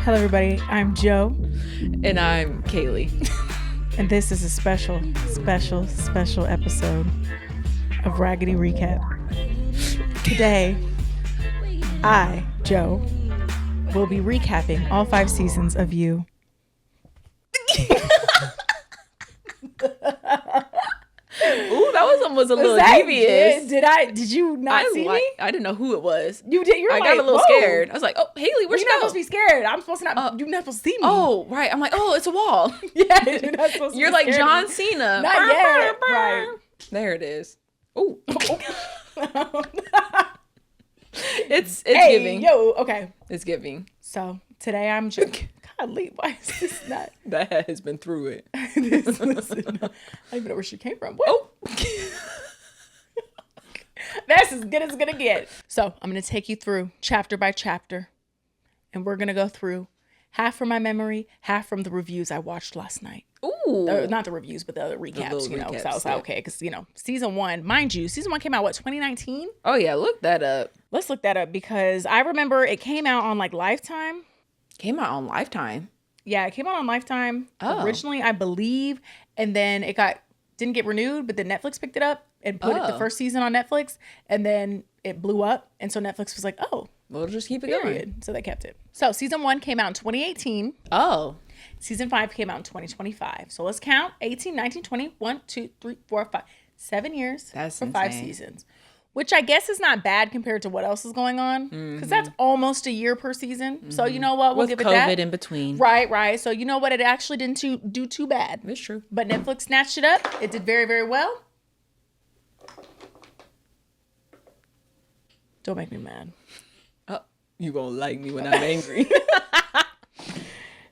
Hello, everybody. I'm Joe. And I'm Kayli. And this is a special episode of Raggedy Recap. Today, I, Joe, will be recapping all 5 seasons of You. Ooh, that was almost a little devious. Did you not see me? I didn't know who it was. You did. I got a little scared. I was like, "Oh, Hayley, where'd you go?" You're not supposed to be scared. I'm supposed to not. You're not supposed to see me. Oh, right. I'm like, "Oh, it's a wall." Yeah, you're not supposed to. You're be like scared John of me. Cena. Not yet. Right. There it is. Ooh. It's Hey, giving. Yo, okay. It's giving. So today I'm just. Golly, why is this not? That has been through it. Listen, I don't even know where she came from. Oh. That's as good as it's gonna get. So I'm gonna take you through chapter by chapter, and we're gonna go through half from my memory, half from the reviews I watched last night. Ooh. Not the reviews, but the other recaps. The Because recaps, I was like, okay, because season 1, mind you, season 1 came out 2019. Oh yeah, look that up. Let's look that up because I remember it came out on like Lifetime. Came out on Lifetime. Yeah, it came out on Lifetime originally, I believe, and then it didn't get renewed, but then Netflix picked it up and put the first season on Netflix, and then it blew up, and so Netflix was like, "Oh, we'll just keep it going." So they kept it. So season 1 came out in 2018. Oh. Season 5 came out in 2025. So let's count: 18, 19, 20, 1, 2, 3, 4, 5, 7 years That's for insane. 5 seasons. Which I guess is not bad compared to what else is going on. Because that's almost a year per season. Mm-hmm. So you know what? We'll give it that. With COVID in between. Right. So you know what? It actually didn't do too bad. It's true. But Netflix snatched it up. It did very, very well. Don't make me mad. Oh, you gonna like me when I'm angry.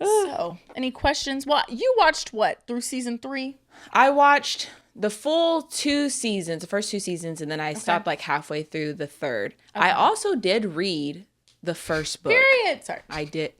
So, any questions? Well, you watched what? Through season 3? I watched the full 2 seasons, the first 2 seasons, and then I stopped like halfway through the 3rd. I also did read the first book. Period. Sorry. I did.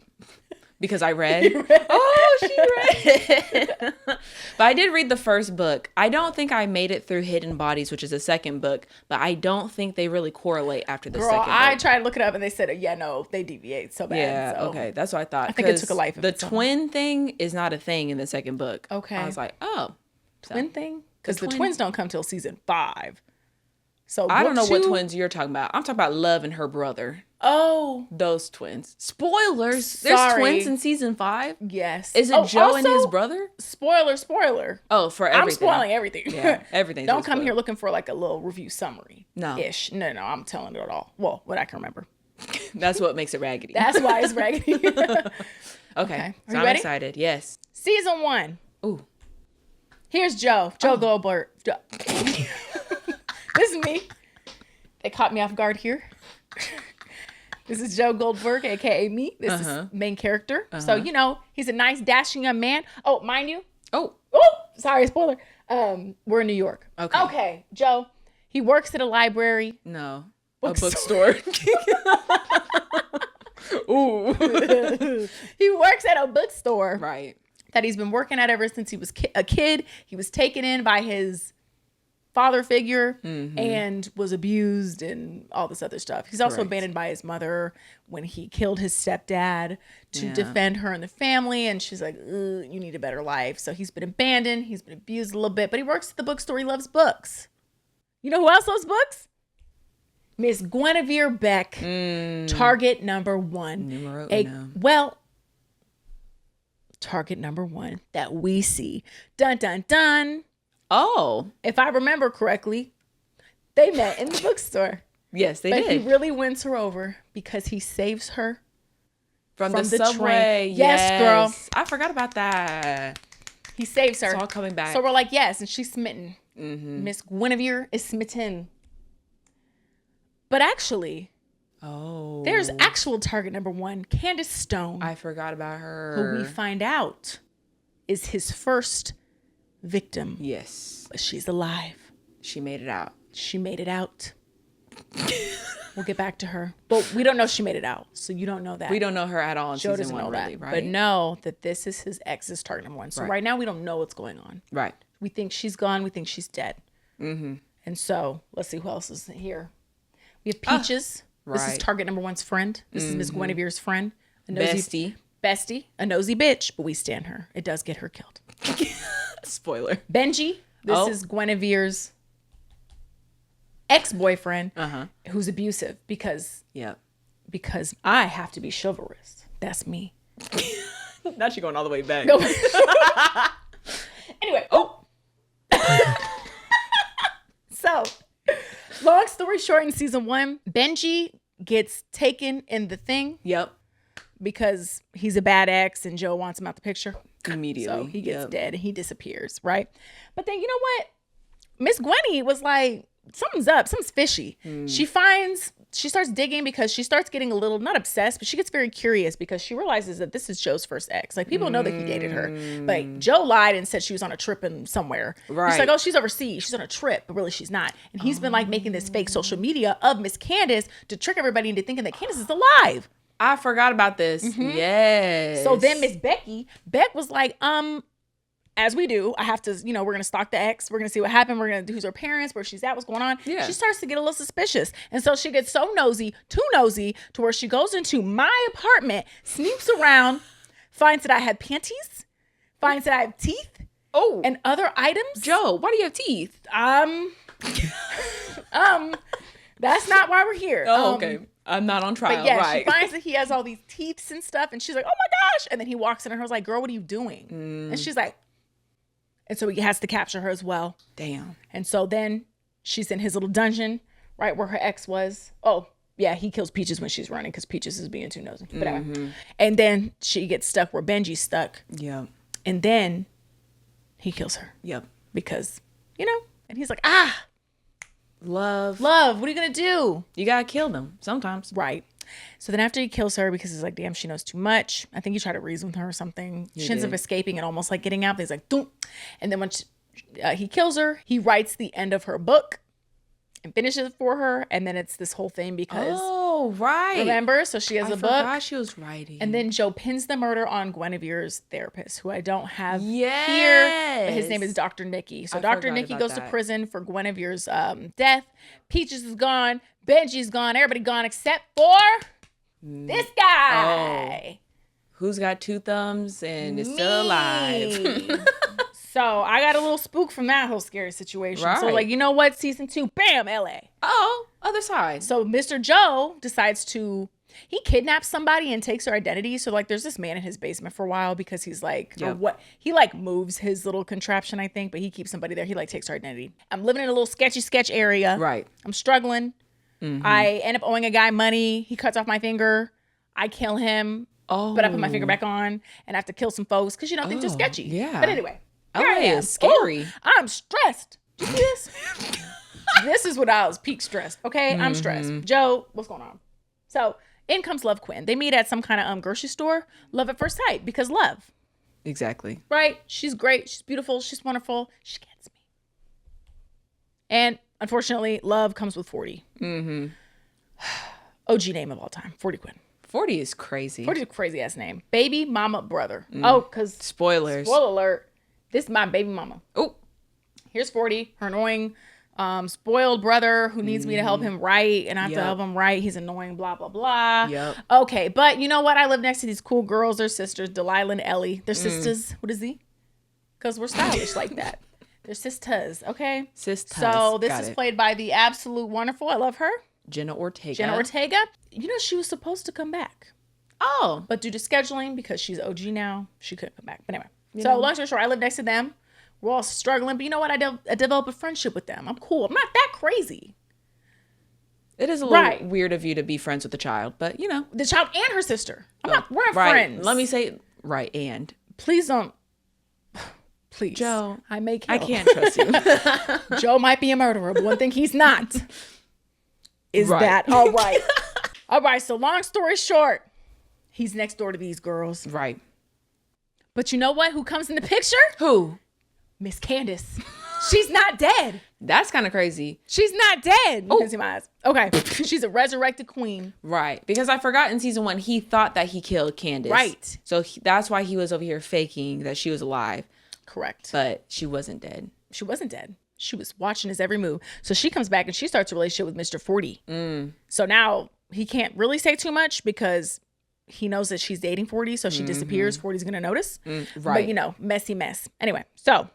Because I read. Oh, she read. But I did read the first book. I don't think I made it through Hidden Bodies, which is the second book, but I don't think they really correlate after the second book. I tried to look it up and they said, yeah, no, they deviate so bad. Yeah, so. okay. That's what I thought. I think it took a life of the its own. twin thing is not a thing in the second book. Okay. I was like, oh. Twin thing? Because the twins don't come till season 5. So I don't know what twins you're talking about. I'm talking about Love and her brother. Oh. Those twins. Spoilers. Sorry. There's twins in season 5? Yes. Is it Joe and his brother? Spoiler. Oh, for everything. I'm spoiling everything. Yeah, everything. Don't come here looking for like a little review summary. No. Ish. No, I'm telling it all. Well, what I can remember. That's what makes it raggedy. That's why it's raggedy. Okay. So you I'm ready? excited. Yes. Season 1. Ooh. Here's Joe Goldberg. This is me. They caught me off guard here. This is Joe Goldberg, aka me. This is main character. So he's a nice, dashing young man. Oh, mind you. Oh, sorry, spoiler. We're in New York. Okay, Joe. He works at a library. No, bookstore. a bookstore. Ooh. He works at a bookstore. Right. That he's been working at ever since he was a kid. He was taken in by his father figure and was abused and all this other stuff. He's also abandoned by his mother when he killed his stepdad to defend her and the family. And she's like, you need a better life. So he's been abandoned. He's been abused a little bit, but he works at the bookstore. He loves books. You know who else loves books? Miss Guinevere Beck, target number 1. Numero uno. Well, target number 1 that we see. Dun, dun, dun. Oh. If I remember correctly, they met in the bookstore. Yes, they did. But he really wins her over because he saves her from the subway. Train. Yes, girl. I forgot about that. He saves her. It's all coming back. So we're like, yes, and she's smitten. Miss Guinevere is smitten. But actually, there's actual target number 1, Candace Stone. I forgot about her. Who we find out is his first victim. Yes. But she's alive. She made it out. We'll get back to her. But we don't know she made it out. So you don't know that. We don't know her at all in Joe season 1, really, right? But know that this is his ex's target number 1. So right now we don't know what's going on. Right. We think she's gone. We think she's dead. And so let's see who else is here. We have Peaches. This is target number 1's friend. This is Miss Guinevere's friend. Bestie. Bestie, a nosy bitch, but we stand her. It does get her killed. Spoiler. Benji, this is Guinevere's ex-boyfriend who's abusive because I have to be chivalrous. That's me. Now she's going all the way back. No. Anyway. So, long story short, in season 1, Benji gets taken in the thing. Yep. Because he's a bad ex and Joe wants him out the picture. Immediately. So he gets dead and he disappears, right? But then you know what? Miss Gwenny was like, something's up, something's fishy. She starts digging because she starts getting a little, not obsessed, but she gets very curious because she realizes that this is Joe's first ex. Like, people know that he dated her. Like, Joe lied and said she was on a trip in somewhere. Right. She's like, oh, she's overseas. She's on a trip, but really she's not. And he's been like making this fake social media of Miss Candace to trick everybody into thinking that Candace is alive. I forgot about this. Yes. So then Miss Beck was like, as we do, I have to, we're going to stalk the ex. We're going to see what happened. We're going to do who's her parents, where she's at, what's going on. Yeah. She starts to get a little suspicious. And so she gets so nosy, too nosy, to where she goes into my apartment, sneaks around, finds that I have panties, finds that I have teeth. Oh. And other items. Joe, why do you have teeth? That's not why we're here. Oh, okay. I'm not on trial, but yeah, right? She finds that he has all these teeth and stuff, and she's like, "Oh my gosh!" And then he walks in, and her was like, "Girl, what are you doing?" And she's like, and so he has to capture her as well. Damn. And so then she's in his little dungeon, right where her ex was. Oh yeah, he kills Peaches when she's running because Peaches is being too nosy. But anyway. And then she gets stuck where Benji's stuck. Yeah. And then he kills her. Yep. Because and he's like, Love. What are you going to do? You got to kill them sometimes. Right. So then after he kills her, because he's like, damn, she knows too much. I think he tried to reason with her or something. She ends up escaping and almost like getting out. But he's like, doom. And then when he kills her, he writes the end of her book and finishes it for her. And then it's this whole thing because... Oh, right. Remember? So she has a book. I forgot she was writing. And then Joe pins the murder on Guinevere's therapist, who I don't have here. But his name is Dr. Nikki. So Dr. Nikki goes to prison for Guinevere's death. Peaches is gone. Benji's gone. Everybody gone except for this guy. Who's got 2 thumbs and is still alive. So I got a little spook from that whole scary situation. Right. So like, you know what? Season 2, bam, LA. Oh, other side. So Mr. Joe decides he kidnaps somebody and takes her identity. So like there's this man in his basement for a while because he's like, he like moves his little contraption, I think, but he keeps somebody there. He like takes her identity. I'm living in a little sketch area. Right. I'm struggling. I end up owing a guy money. He cuts off my finger. I kill him. Oh. But I put my finger back on and I have to kill some folks because things are sketchy. Yeah. But anyway. LA is scary. Ooh, I'm stressed. Do you see this? This is when I was peak stressed. Okay, I'm stressed. Joe, what's going on? So in comes Love Quinn. They meet at some kind of grocery store. Love at first sight because love. Exactly. Right? She's great. She's beautiful. She's wonderful. She gets me. And unfortunately, love comes with 40. OG name of all time, 40 Quinn. 40 is crazy. 40 is a crazy ass name. Baby mama brother. Oh, because spoilers. Spoiler alert. This is my baby mama. Oh, here's 40, her annoying, spoiled brother who needs me to help him write, and I have to help him write. He's annoying, blah, blah, blah. Yep. Okay, but you know what? I live next to these cool girls. They're sisters, Delilah and Ellie. They're sisters. What is he? Because we're stylish like that. They're sisters, okay? Sisters. So this is played by the absolute wonderful, I love her, Jenna Ortega. She was supposed to come back. Oh. But due to scheduling, because she's OG now, she couldn't come back. But anyway. Long story short, I live next to them. We're all struggling. But you know what? I develop a friendship with them. I'm cool. I'm not that crazy. It is a little weird of you to be friends with the child. But, the child and her sister. We're not friends. Let me say, and. Please don't. Please. Joe. I may kill. I can't trust you. Joe might be a murderer, but one thing he's not is that. All right. All right. So long story short, he's next door to these girls. Right. But you know what? Who comes in the picture? Who? Miss Candace. She's not dead. That's kind of crazy. She's not dead. You can see my eyes. Okay. She's a resurrected queen. Right. Because I forgot in season 1, he thought that he killed Candace. Right. So that's why he was over here faking that she was alive. Correct. But she wasn't dead. She wasn't dead. She was watching his every move. So she comes back and she starts a relationship with Mr. 40. So now he can't really say too much because he knows that she's dating 40, so she disappears. 40's gonna notice. Right. But messy mess. Anyway, so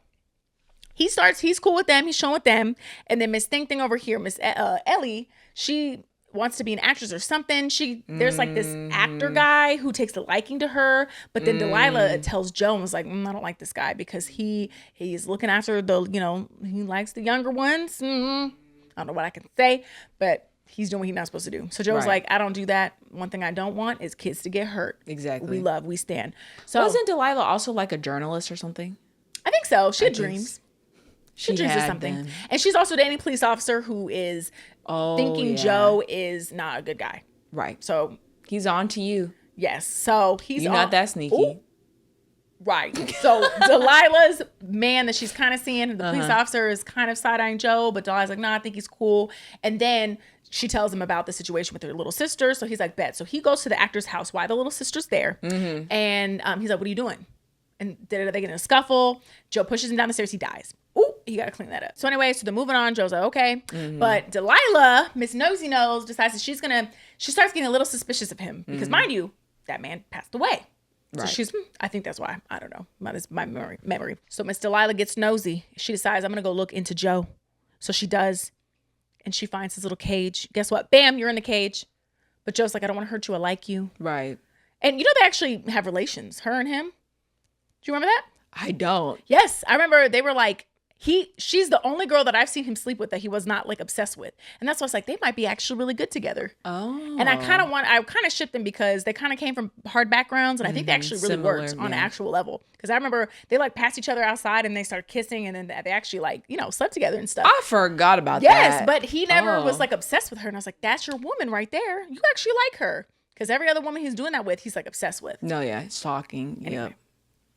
he's cool with them. He's showing with them. And then Miss Thing over here, Miss Ellie, she wants to be an actress or something. There's like this actor guy who takes a liking to her. But then Delilah tells Joe and was like, I don't like this guy because he's looking after he likes the younger ones. I don't know what I can say, but he's doing what he's not supposed to do. So Joe was like, I don't do that. One thing I don't want is kids to get hurt. Exactly. We stand. So wasn't Delilah also like a journalist or something? I think so. She had dreams. She dreams of something. Them. And she's also dating a police officer who is thinking Joe is not a good guy. Right. So he's on to you. Yes. So You're not that sneaky. Ooh. Right. So Delilah's man that she's kind of seeing, the police officer is kind of side-eyeing Joe, but Delilah's like, no, I think he's cool. And then she tells him about the situation with her little sister. So he's like, bet. So he goes to the actor's house while the little sister's there. And he's like, what are you doing? And they get in a scuffle. Joe pushes him down the stairs. He dies. Ooh, you got to clean that up. So anyway, so they're moving on. Joe's like, okay. But Delilah, Miss Nosy Nose, decides that she starts getting a little suspicious of him. Because mind you, that man passed away. So she's, I think that's why. I don't know. My memory. So Miss Delilah gets nosy. She decides, I'm going to go look into Joe. So she does. And she finds his little cage. Guess what? Bam, you're in the cage. But Joe's like, I don't want to hurt you. I like you. Right. And they actually have relations, her and him. Do you remember that? I don't. Yes. I remember they were like, she's the only girl that I've seen him sleep with that he was not like obsessed with. And that's why I was like, they might be actually really good together. Oh. And I kind of shipped them because they kind of came from hard backgrounds. And I think they actually really worked on an actual level. Because I remember they like passed each other outside and they started kissing and then they actually like, slept together and stuff. I forgot about that. Yes. But he never was like obsessed with her. And I was like, that's your woman right there. You actually like her. Because every other woman he's doing that with, he's like obsessed with. No, yeah. Stalking. Anyway. Yep.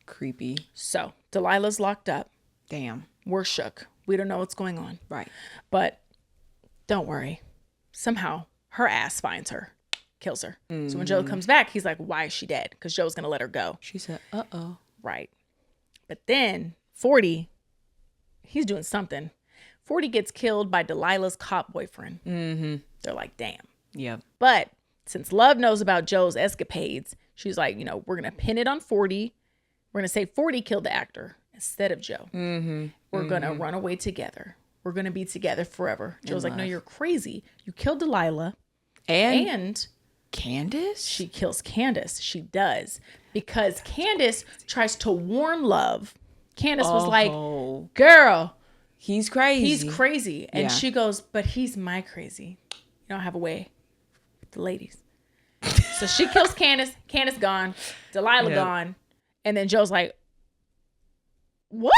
Creepy. So Delilah's locked up. Damn. We're shook. We don't know what's going on. Right. But don't worry. Somehow her ass finds her, kills her. So when Joe comes back, he's like, why is she dead? Because Joe's going to let her go. She said, uh-oh. Right. But then 40, he's doing something. 40 gets killed by Delilah's cop boyfriend. They're like, damn. Yep. But since Love knows about Joe's escapades, she's like, we're going to pin it on 40. We're going to say 40 killed the actor instead of Joe. We're going to run away together. We're going to be together forever. Joe's like, no, you're crazy. You killed Delilah. And Candace? She kills Candace. She does. Because Candace tries to warn Love. Candace was like, girl. He's crazy. He's crazy. And she goes, but he's my crazy. You don't have a way with the ladies. So she kills Candace. Candace gone. Delilah gone. And then Joe's like, what?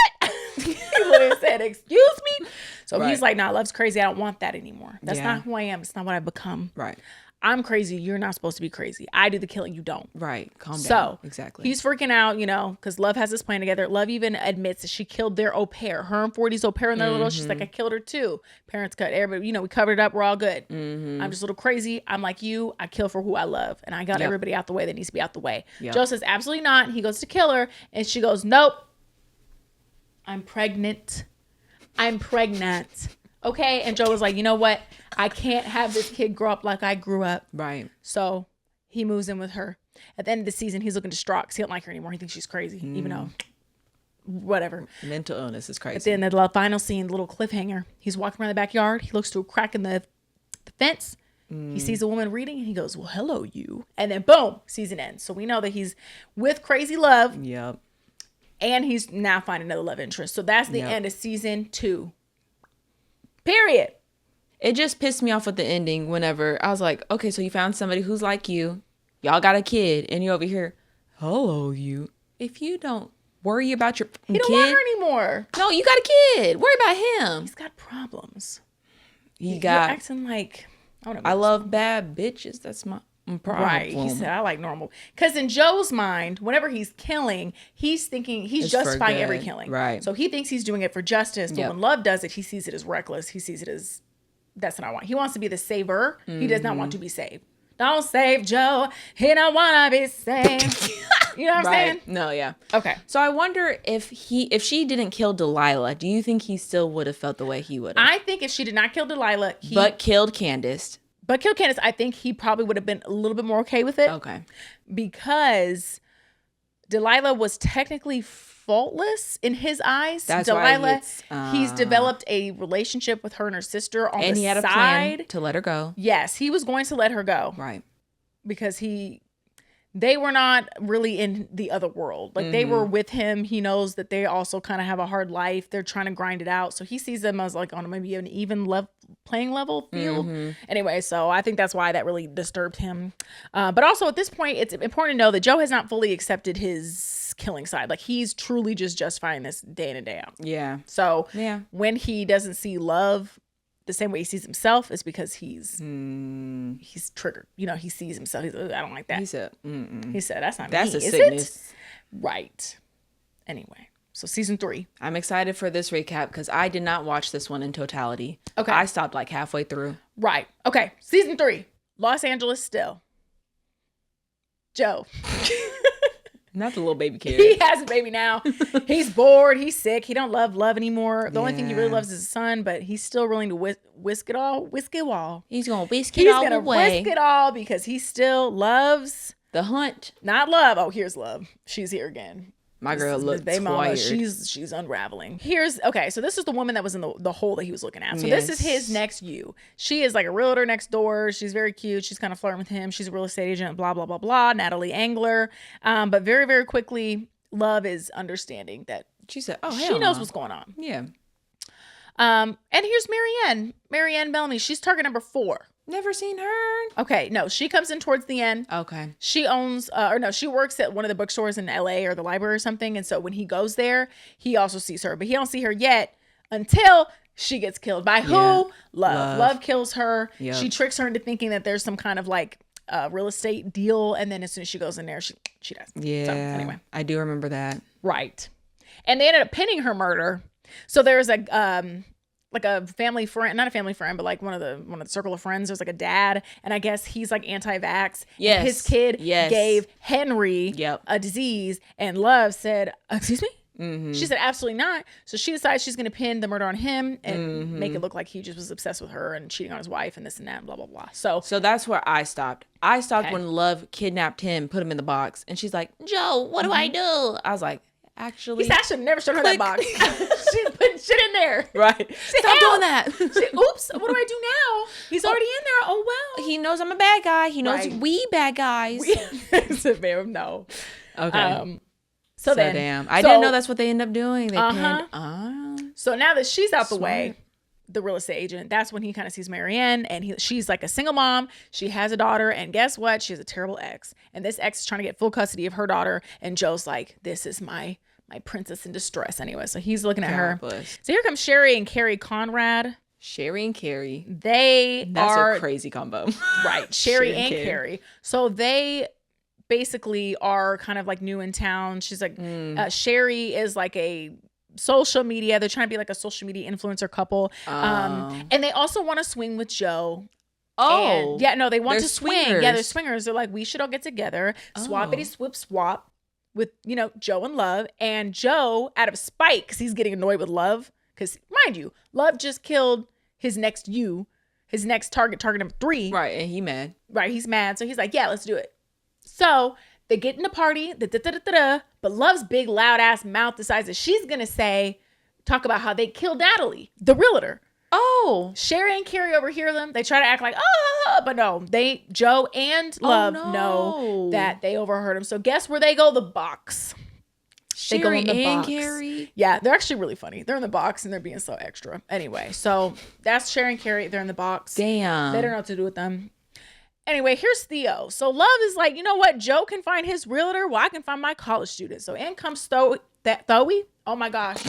He literally said, excuse me? So he's like, nah, Love's crazy. I don't want that anymore. That's not who I am. It's not what I've become. Right. I'm crazy. You're not supposed to be crazy. I do the killing. You don't. Right. Calm down. So exactly. He's freaking out, because Love has this plan together. Love even admits that she killed their au pair. Her and 40's au pair when they're little. She's like, I killed her too. Parents cut everybody. We covered it up. We're all good. I'm just a little crazy. I'm like you. I kill for who I love. And I got everybody out the way that needs to be out the way. Joe says, absolutely not. He goes to kill her. And she goes, nope. I'm pregnant. Okay. And Joe was like, you know what? I can't have this kid grow up like I grew up. Right. So he moves in with her. At the end of the season, he's looking distraught because he don't like her anymore. He thinks she's crazy, even though, whatever. Mental illness is crazy. But then the final scene, the little cliffhanger, he's walking around the backyard. He looks through a crack in the fence. He sees a woman reading and he goes, well, hello, you. And then boom, season ends. So we know that he's with crazy Love. Yep. And he's now finding another love interest. So that's the end of season 2. Period. It just pissed me off with the ending whenever I was like, okay, so you found somebody who's like you. Y'all got a kid. And you over here, hello, you. If you don't worry about your kid. He don't want her anymore. No, you got a kid. Worry about him. He's got problems. You're acting like, I don't know. I love bad bitches. That's my problem. Right. He said, I like normal. Because in Joe's mind, whenever he's killing, he's thinking he's justifying every killing. Right. So he thinks he's doing it for justice. But when Love does it, he sees it as reckless. He sees it as, that's what I want. He wants to be the saver. He does not want to be saved. Don't save Joe. He don't want to be saved. You know what I'm saying? No, yeah. Okay. So I wonder if she didn't kill Delilah, do you think he still would have felt the way he would have? I think if she did not kill Delilah, but killed Candace. But kill Candace, I think he probably would have been a little bit more okay with it. Okay. Because Delilah was technically faultless in his eyes. That's Delilah, why he's developed a relationship with her and her sister on the side. And he had a plan to let her go. Yes, he was going to let her go. Right. Because they were not really in the other world. Like they were with him. He knows that they also kind of have a hard life. They're trying to grind it out. So he sees them as like on maybe an even playing level field. Anyway, so I think that's why that really disturbed him. But also at this point, it's important to know that Joe has not fully accepted his killing side. Like he's truly just justifying this day in and day out. Yeah. So when he doesn't see love the same way he sees himself, is because he's triggered. You know, he sees himself. He's like, I don't like that. He said, that's not that's me. a sickness. Right. Anyway, so season 3. I'm excited for this recap because I did not watch this one in totality. Okay. I stopped like halfway through. Right. Okay. Season 3. Los Angeles still. Joe. Not the little baby carrot. He has a baby now. He's bored. He's sick. He don't love anymore. The only thing he really loves is his son, but he's still willing to whisk it all. He's going to whisk it all away. Whisk it all because he still loves the hunt. Not love. Oh, here's love. She's here again. My girl looked tired. Mama, she's unraveling. So this is the woman that was in the hole that he was looking at. So this is his next you. She is like a realtor next door. She's very cute. She's kind of flirting with him. She's a real estate agent, blah, blah, blah, blah. Natalie Angler. But very, very quickly, Love is understanding that she said, oh, she knows what's going on. Yeah. And here's Marianne Bellamy. She's target number 4. Never seen her. Okay, no, she comes in towards the end. Okay. She owns, she works at one of the bookstores in LA or the library or something. And so when he goes there, he also sees her, but he don't see her yet until she gets killed. By who? Yeah. Love kills her. Yep. She tricks her into thinking that there's some kind of like real estate deal. And then as soon as she goes in there, she dies. Yeah. So, anyway. I do remember that. Right. And they ended up pinning her murder. So there's like a family friend, not a family friend, but like one of the circle of friends. There's like a dad, and I guess he's like anti-vax. Yes. And his kid gave Henry a disease, and Love said, "Excuse me." She said, "Absolutely not." So she decides she's going to pin the murder on him and make it look like he just was obsessed with her and cheating on his wife and this and that, and blah blah blah. So that's where I stopped. I stopped when Love kidnapped him, put him in the box, and she's like, "Joe, what do I do?" I was like, actually, he said, I should never show her that box. She's putting shit in there. Right. Stop doing that. Oops. What do I do now? He's already in there. Oh, well. He knows I'm a bad guy. He knows we bad guys. No. Okay. So damn. I didn't know that's what they end up doing. They pinned. So now that she's out the way, the real estate agent, that's when he kind of sees Marianne, and she's like a single mom. She has a daughter, and guess what? She has a terrible ex. And this ex is trying to get full custody of her daughter, and Joe's like, this is my princess in distress anyway. So he's looking at her. So here comes Sherry and Carrie Conrad. Sherry and Carrie. That's a crazy combo. Right. Sherry and Carrie. So they basically are kind of like new in town. She's like, Sherry is like a social media. They're trying to be like a social media influencer couple. And they also want to swing with Joe. Oh. And, they want to swing. Swingers. Yeah, they're swingers. They're like, we should all get together. Swappity swip swap with, Joe and Love. And Joe, out of spite, because he's getting annoyed with Love. Because, mind you, Love just killed his next target number 3. Right, and he mad. Right, he's mad. So he's like, yeah, let's do it. So they get in the party, but Love's big, loud ass mouth decides that she's going to talk about how they killed Natalie, the realtor. Oh. Sherry and Carrie overhear them. They try to act like, but no, Joe and Love know that they overheard them. So guess where they go? The box. Sherry they go in the and box. Carrie? Yeah, they're actually really funny. They're in the box and they're being so extra. Anyway, so that's Sherry and Carrie. They're in the box. Damn. They don't know what to do with them. Anyway, here's Theo. So Love is like, you know what? Joe can find his realtor. Well, I can find my college student. So in comes Thoe. Oh my gosh.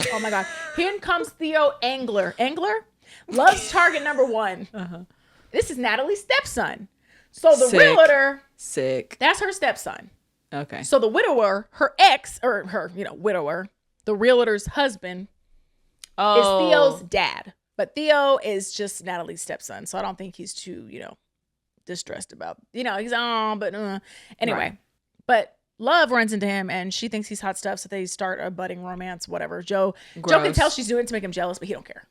Here comes Theo Angler. Love's target number 1. This is Natalie's stepson. So the realtor. Sick. That's her stepson. Okay. So the widower, her ex, or her, widower, the realtor's husband, is Theo's dad. But Theo is just Natalie's stepson. So I don't think he's too, distressed about, he's anyway. Right. But Love runs into him and she thinks he's hot stuff, so they start a budding romance, whatever. Joe can tell she's doing it to make him jealous, but he don't care.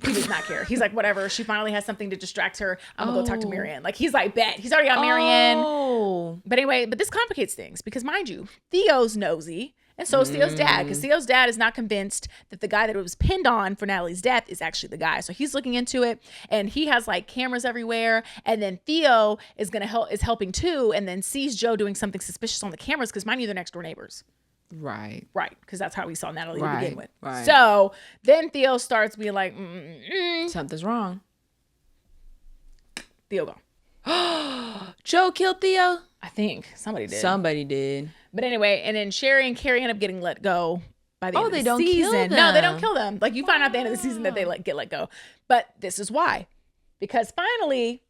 He does not care. He's like, whatever. She finally has something to distract her. I'm gonna go talk to Marianne. Like, he's like, bet. He's already got Marianne. Oh. But anyway, this complicates things because, mind you, Theo's nosy. And so is Theo's dad, because Theo's dad is not convinced that the guy that it was pinned on for Natalie's death is actually the guy. So he's looking into it, and he has like cameras everywhere. And then Theo is helping too, and then sees Joe doing something suspicious on the cameras because, mind you, they're next door neighbors. Right. Right, because that's how we saw Natalie to begin with. Right. So then Theo starts being like, something's wrong. Theo gone. Joe killed Theo? I think somebody did. Somebody did. But anyway, and then Sherry and Carrie end up getting let go by the end of the don't season. kill them. No, they don't kill them. Like, you find out at the end of the season that they get let go. But this is why. Because finally,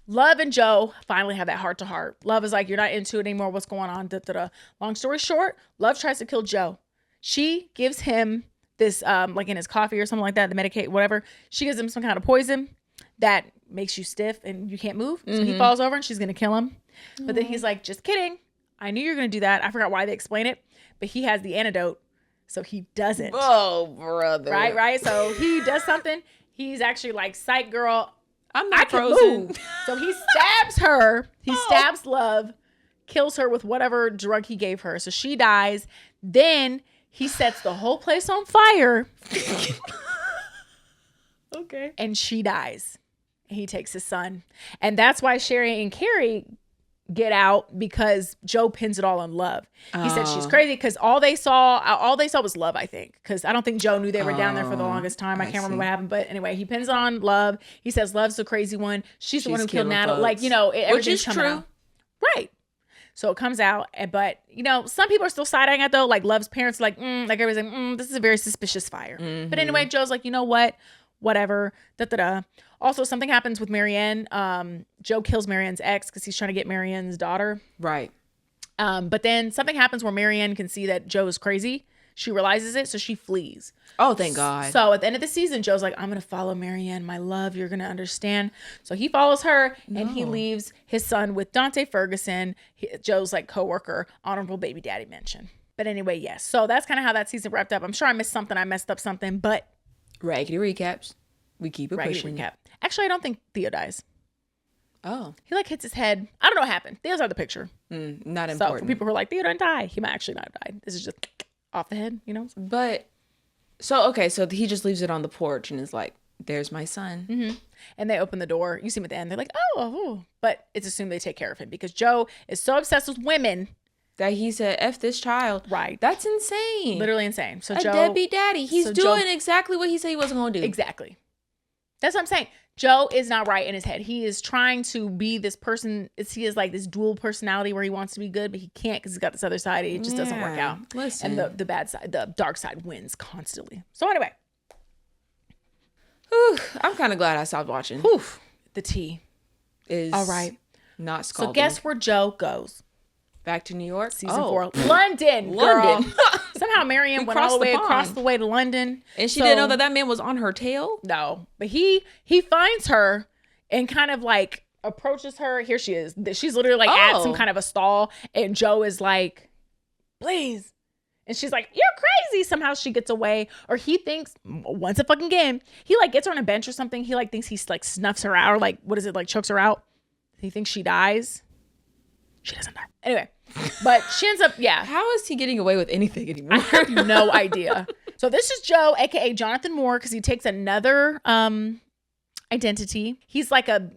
Love and Joe finally have that heart-to-heart. Love is like, you're not into it anymore. What's going on? Da-da-da. Long story short, Love tries to kill Joe. She gives him this, like in his coffee or something like that, the Medicaid, whatever. She gives him some kind of poison that makes you stiff and you can't move. So he falls over and she's going to kill him. But then he's like, just kidding. I knew you were going to do that. I forgot why they explain it. But he has the antidote. So he doesn't. Oh, brother. Right. So he does something. He's actually like, psych girl, I'm not I can frozen. move. So he stabs her. He stabs Love, kills her with whatever drug he gave her. So she dies. Then he sets the whole place on fire. Okay. And she dies. He takes his son. And that's why Sherry and Carrie get out, because Joe pins it all on Love. He said she's crazy because all they saw was Love, I think. Because I don't think Joe knew they were down there for the longest time. I can't remember what happened. But anyway, he pins it on Love. He says Love's the crazy one. She's the one who killed Natalie. Like, which is true. Out. Right. So it comes out, but some people are still side-eyeing it though. Like Love's parents, like everybody's like, this is a very suspicious fire. But anyway, Joe's like, you know what? Whatever. Da-da-da. Also, something happens with Marianne. Joe kills Marianne's ex because he's trying to get Marianne's daughter. Right. But then something happens where Marianne can see that Joe is crazy. She realizes it, so she flees. Oh, thank God. So at the end of the season, Joe's like, I'm going to follow Marianne, my love. You're going to understand. So he follows her, and he leaves his son with Dante Ferguson, Joe's like coworker, honorable baby daddy mention. But anyway, yes. So that's kind of how that season wrapped up. I'm sure I missed something. I messed up something, but Raggedy Recaps. We keep it Raggedy pushing. Recap. Actually, I don't think Theo dies. Oh. He like hits his head. I don't know what happened. Theo's out of the picture. Not important. So for people who are like, Theo didn't die, he might actually not have died. This is just off the head, But, so he just leaves it on the porch and is like, there's my son. Mm-hmm. And they open the door. You see him at the end. They're like, oh. But it's assumed they take care of him because Joe is so obsessed with women. That he said, F this child. Right. That's insane. Literally insane. So a Joe. deadbeat daddy. He's doing exactly what he said he wasn't going to do. Exactly. That's what I'm saying. Joe is not right in his head. He is trying to be this person. He is like this dual personality where he wants to be good, but he can't because he's got this other side. It just doesn't work out. Listen. And the bad side, the dark side wins constantly. So anyway. Whew, I'm kind of glad I stopped watching. Whew, the tea is all right. Not scalding. So guess where Joe goes? Back to New York? Season 4. London, girl. Somehow Marianne went all the way across the way to London. And she didn't know that man was on her tail? No. But he finds her and kind of like approaches her. Here she is. She's literally like at some kind of a stall. And Joe is like, please. And she's like, you're crazy. Somehow she gets away. Or he thinks, once a fucking game, he like gets her on a bench or something. He like thinks he like snuffs her out or like, what is it? Like chokes her out. He thinks she dies. She doesn't die. Anyway, but she ends up, How is he getting away with anything anymore? I have no idea. So this is Joe, aka Jonathan Moore, because he takes another identity. He's like a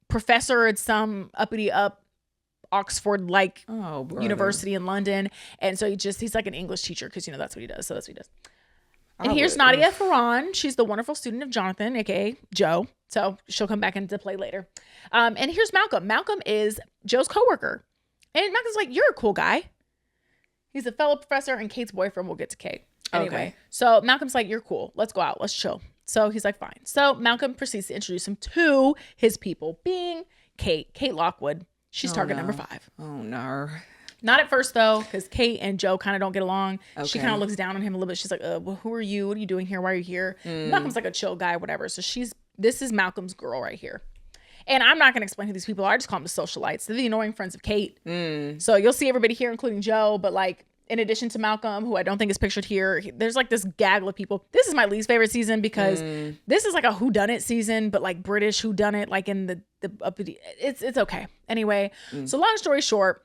professor at some uppity up Oxford like university in London, and so he's like an English teacher because that's what he does. So that's what he does. And here's Nadia Ferran. She's the wonderful student of Jonathan, aka Joe. So she'll come back into play later. And here's Malcolm. Malcolm is Joe's coworker. And Malcolm's like, you're a cool guy. He's a fellow professor and Kate's boyfriend. We'll get to Kate. Anyway, okay. So Malcolm's like, you're cool. Let's go out. Let's chill. So he's like, fine. So Malcolm proceeds to introduce him to his people, being Kate Lockwood. She's target number 5. Oh, no. Not at first, though, because Kate and Joe kind of don't get along. Okay. She kind of looks down on him a little bit. She's like, well, who are you? What are you doing here? Why are you here? Malcolm's like a chill guy, whatever. So this is Malcolm's girl right here. And I'm not going to explain who these people are. I just call them the socialites. They're the annoying friends of Kate. So you'll see everybody here, including Joe. But like, in addition to Malcolm, who I don't think is pictured here, there's like this gaggle of people. This is my least favorite season because this is like a whodunit season, but like British whodunit, like in the it's okay. Anyway, so long story short,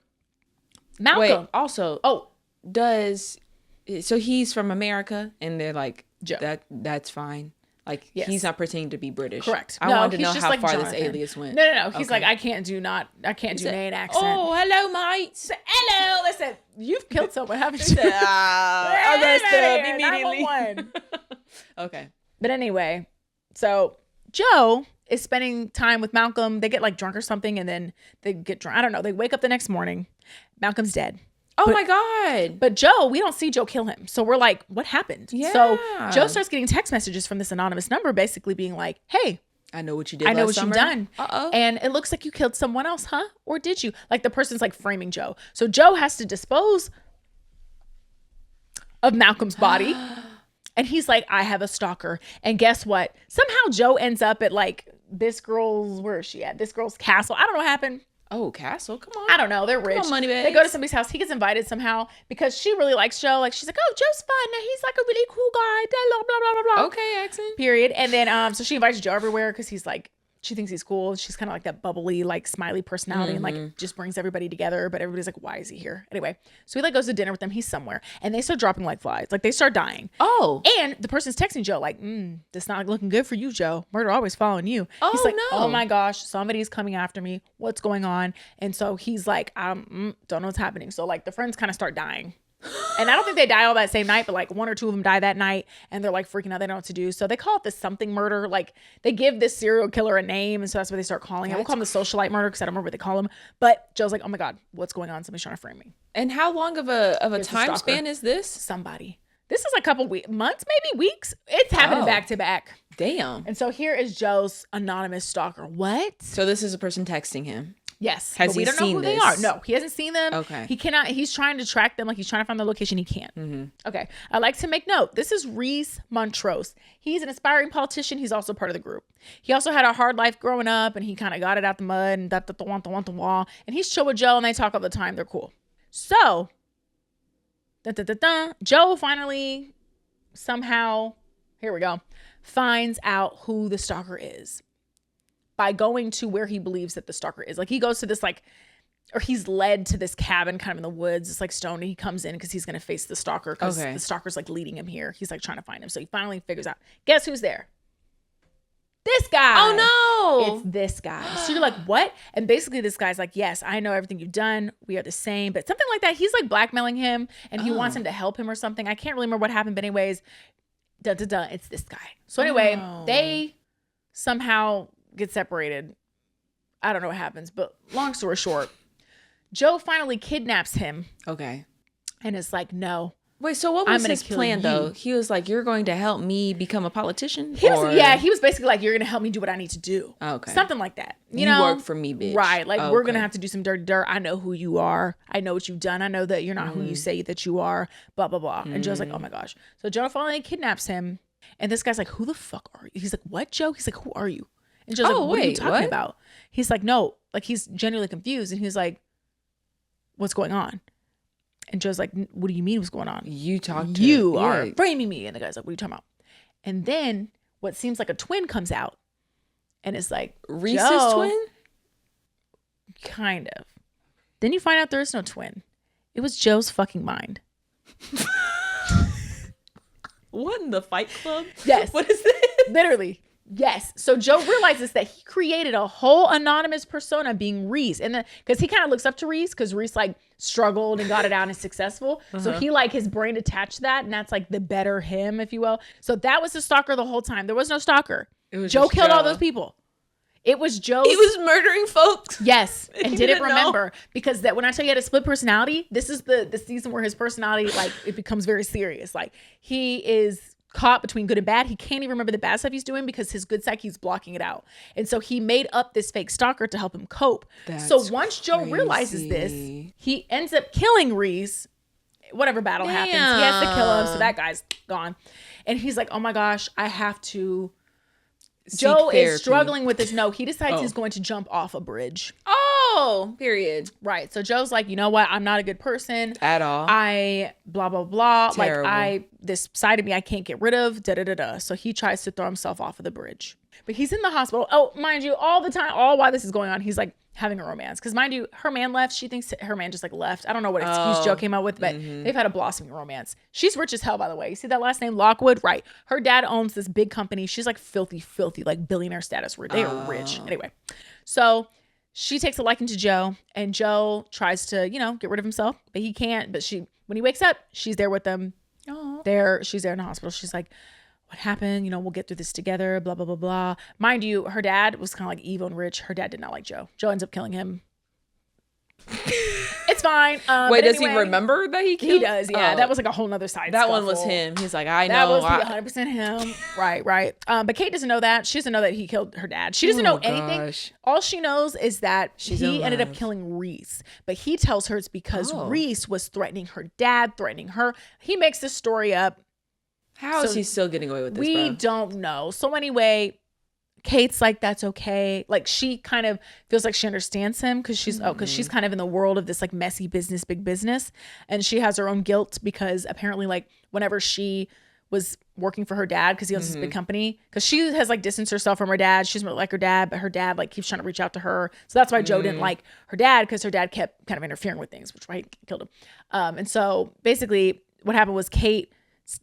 Malcolm. Wait, also, so he's from America, and they're like, Joe. That's fine. Like, he's not pretending to be British. Correct. I wanted to know how far this alias went. No. He's like, I can't do Nate accent. Oh, hello, mates. Hello. Listen, you've killed someone, haven't you? Arrested immediately. Okay. But anyway, so Joe is spending time with Malcolm. They get like drunk or something, and then they get drunk. I don't know. They wake up the next morning. Malcolm's dead. Oh my God. But Joe, we don't see Joe kill him. So we're like, what happened? Yeah. So Joe starts getting text messages from this anonymous number basically being like, hey, I know what you did. I know what you've done. Uh-oh. And it looks like you killed someone else, huh? Or did you? Like the person's like framing Joe. So Joe has to dispose of Malcolm's body. And he's like, I have a stalker. And guess what? Somehow Joe ends up at like this girl's, where is she at? This girl's castle. I don't know what happened. Oh, castle? Come on. I don't know. They're rich. Moneybags. They go to somebody's house. He gets invited somehow because she really likes Joe. Like, she's like, oh, Joe's fun. He's like a really cool guy. Blah, blah, blah, blah, blah. Okay, accent. Period. And then, so she invites Joe everywhere because he's like, she thinks he's cool. She's kind of like that bubbly, like smiley personality and like just brings everybody together. But everybody's like, why is he here? Anyway, so he like goes to dinner with them. He's somewhere and they start dropping like flies. Like they start dying. Oh. And the person's texting Joe like, that's not looking good for you, Joe. Murder always following you. Oh, he's like, no. oh my gosh, somebody's coming after me. What's going on? And so he's like, don't know what's happening. So like the friends kind of start dying. And I don't think they die all that same night, but like one or two of them die that night and they're like freaking out. They don't know what to do. So they call it the something murder. Like they give this serial killer a name. And so that's what they start calling it. We'll call him the socialite murder because I don't remember what they call him. But Joe's like, oh my God, what's going on? Somebody's trying to frame me. And how long of a time span is this? Somebody. This is a couple months, maybe weeks. It's happening back to back. Damn. And so here is Joe's anonymous stalker. What? So this is a person texting him. Yes. Has but we he don't know seen who this? they are. No, he hasn't seen them. Okay. He cannot. He's trying to track them. Like he's trying to find the location. He can't. Mm-hmm. Okay. I like to make note. This is Reese Montrose. He's an aspiring politician. He's also part of the group. He also had a hard life growing up and he kind of got it out the mud and the wall. And he's chill with Joe and they talk all the time. They're cool. So, Joe finally somehow, here we go, finds out who the stalker is by going to where he believes that the stalker is. Like he goes to this like, or he's led to this cabin kind of in the woods. It's like stone. He comes in because he's going to face the stalker because the stalker's like leading him here. He's like trying to find him. So he finally figures out, guess who's there? This guy. Oh no. It's this guy. So you're like, what? And basically this guy's like, yes, I know everything you've done. We are the same, but something like that. He's like blackmailing him and he wants him to help him or something. I can't really remember what happened, but anyways, it's this guy. So anyway, they somehow get separated. I don't know what happens, but long story short, Joe finally kidnaps him. Okay. And it's like, no. Wait, so what was his plan though? He was like, you're going to help me become a politician? He was basically like, you're going to help me do what I need to do. Okay. Something like that. You know? Work for me, bitch. Right. Like we're going to have to do some dirty dirt. I know who you are. I know what you've done. I know that you're not who you say that you are. Blah, blah, blah. And Joe's like, oh my gosh. So Joe finally kidnaps him. And this guy's like, who the fuck are you? He's like, what, Joe? He's like, who are you? And Joe's like, what are you talking about? He's like, no. Like he's genuinely confused. And he's like, what's going on? And Joe's like, what do you mean what's going on? You are framing me. And the guy's like, what are you talking about? And then what seems like a twin comes out. And it's like, Reese's twin? Kind of. Then you find out there is no twin. It was Joe's fucking mind. What in the Fight Club? Yes. What is this? Literally. Yes. So Joe realizes that he created a whole anonymous persona being Reese. And because he kind of looks up to Reese because Reese like struggled and got it out and is successful. So he like his brain attached to that. And that's like the better him, if you will. So that was the stalker the whole time. There was no stalker. It was Joe killed all those people. It was Joe. He was murdering folks. Yes. And didn't remember. Because that when I tell you he had a split personality, this is the season where his personality, like it becomes very serious. Like he is caught between good and bad. He can't even remember the bad stuff he's doing because his good side, he's blocking it out. And so he made up this fake stalker to help him cope. So once Joe realizes this, he ends up killing Reese. Whatever battle happens, he has to kill him. So that guy's gone. And he's like, oh my gosh, I have to. Joe is struggling with this. No, he decides he's going to jump off a bridge. Oh, Oh, period. Right. So Joe's like, you know what? I'm not a good person At all. I blah, blah, blah. Terrible. Like this side of me I can't get rid of. Da, da, da, da. So he tries to throw himself off of the bridge. But he's in the hospital. Oh, mind you, all the time, all while this is going on, he's like having a romance. Because mind you, her man left. She thinks her man just like left. I don't know what excuse Joe came up with, but they've had a blossoming romance. She's rich as hell, by the way. You see that last name, Lockwood? Right. Her dad owns this big company. She's like filthy, like billionaire status. They are rich. Anyway, so she takes a liking to Joe, and Joe tries to, get rid of himself, but he can't. But when he wakes up, she's there with them. She's there in the hospital. She's like, what happened? We'll get through this together, blah, blah, blah, blah. Mind you, her dad was kind of like evil and rich. Her dad did not like Joe. Joe ends up killing him. It's fine. Wait, does he remember that he killed? He does, yeah. That was like a whole nother side That scuffle. one was him. He's like, I know. That was 100% him. Right. But Kate doesn't know that. She doesn't know that he killed her dad. She doesn't know anything. Gosh. All she knows is that he ended up love. killing Reese. But he tells her it's because Reese was threatening her dad, threatening her. He makes this story up. How is he still getting away with this, We don't know. So anyway, Kate's like, that's okay. Like, she kind of feels like she understands him because she's kind of in the world of this like messy business, big business. And she has her own guilt because apparently like whenever she was working for her dad, because he owns this big company, because she has like distanced herself from her dad. She's not like her dad, but her dad like keeps trying to reach out to her. So that's why Joe didn't like her dad, because her dad kept kind of interfering with things, which why he killed him. And so basically what happened was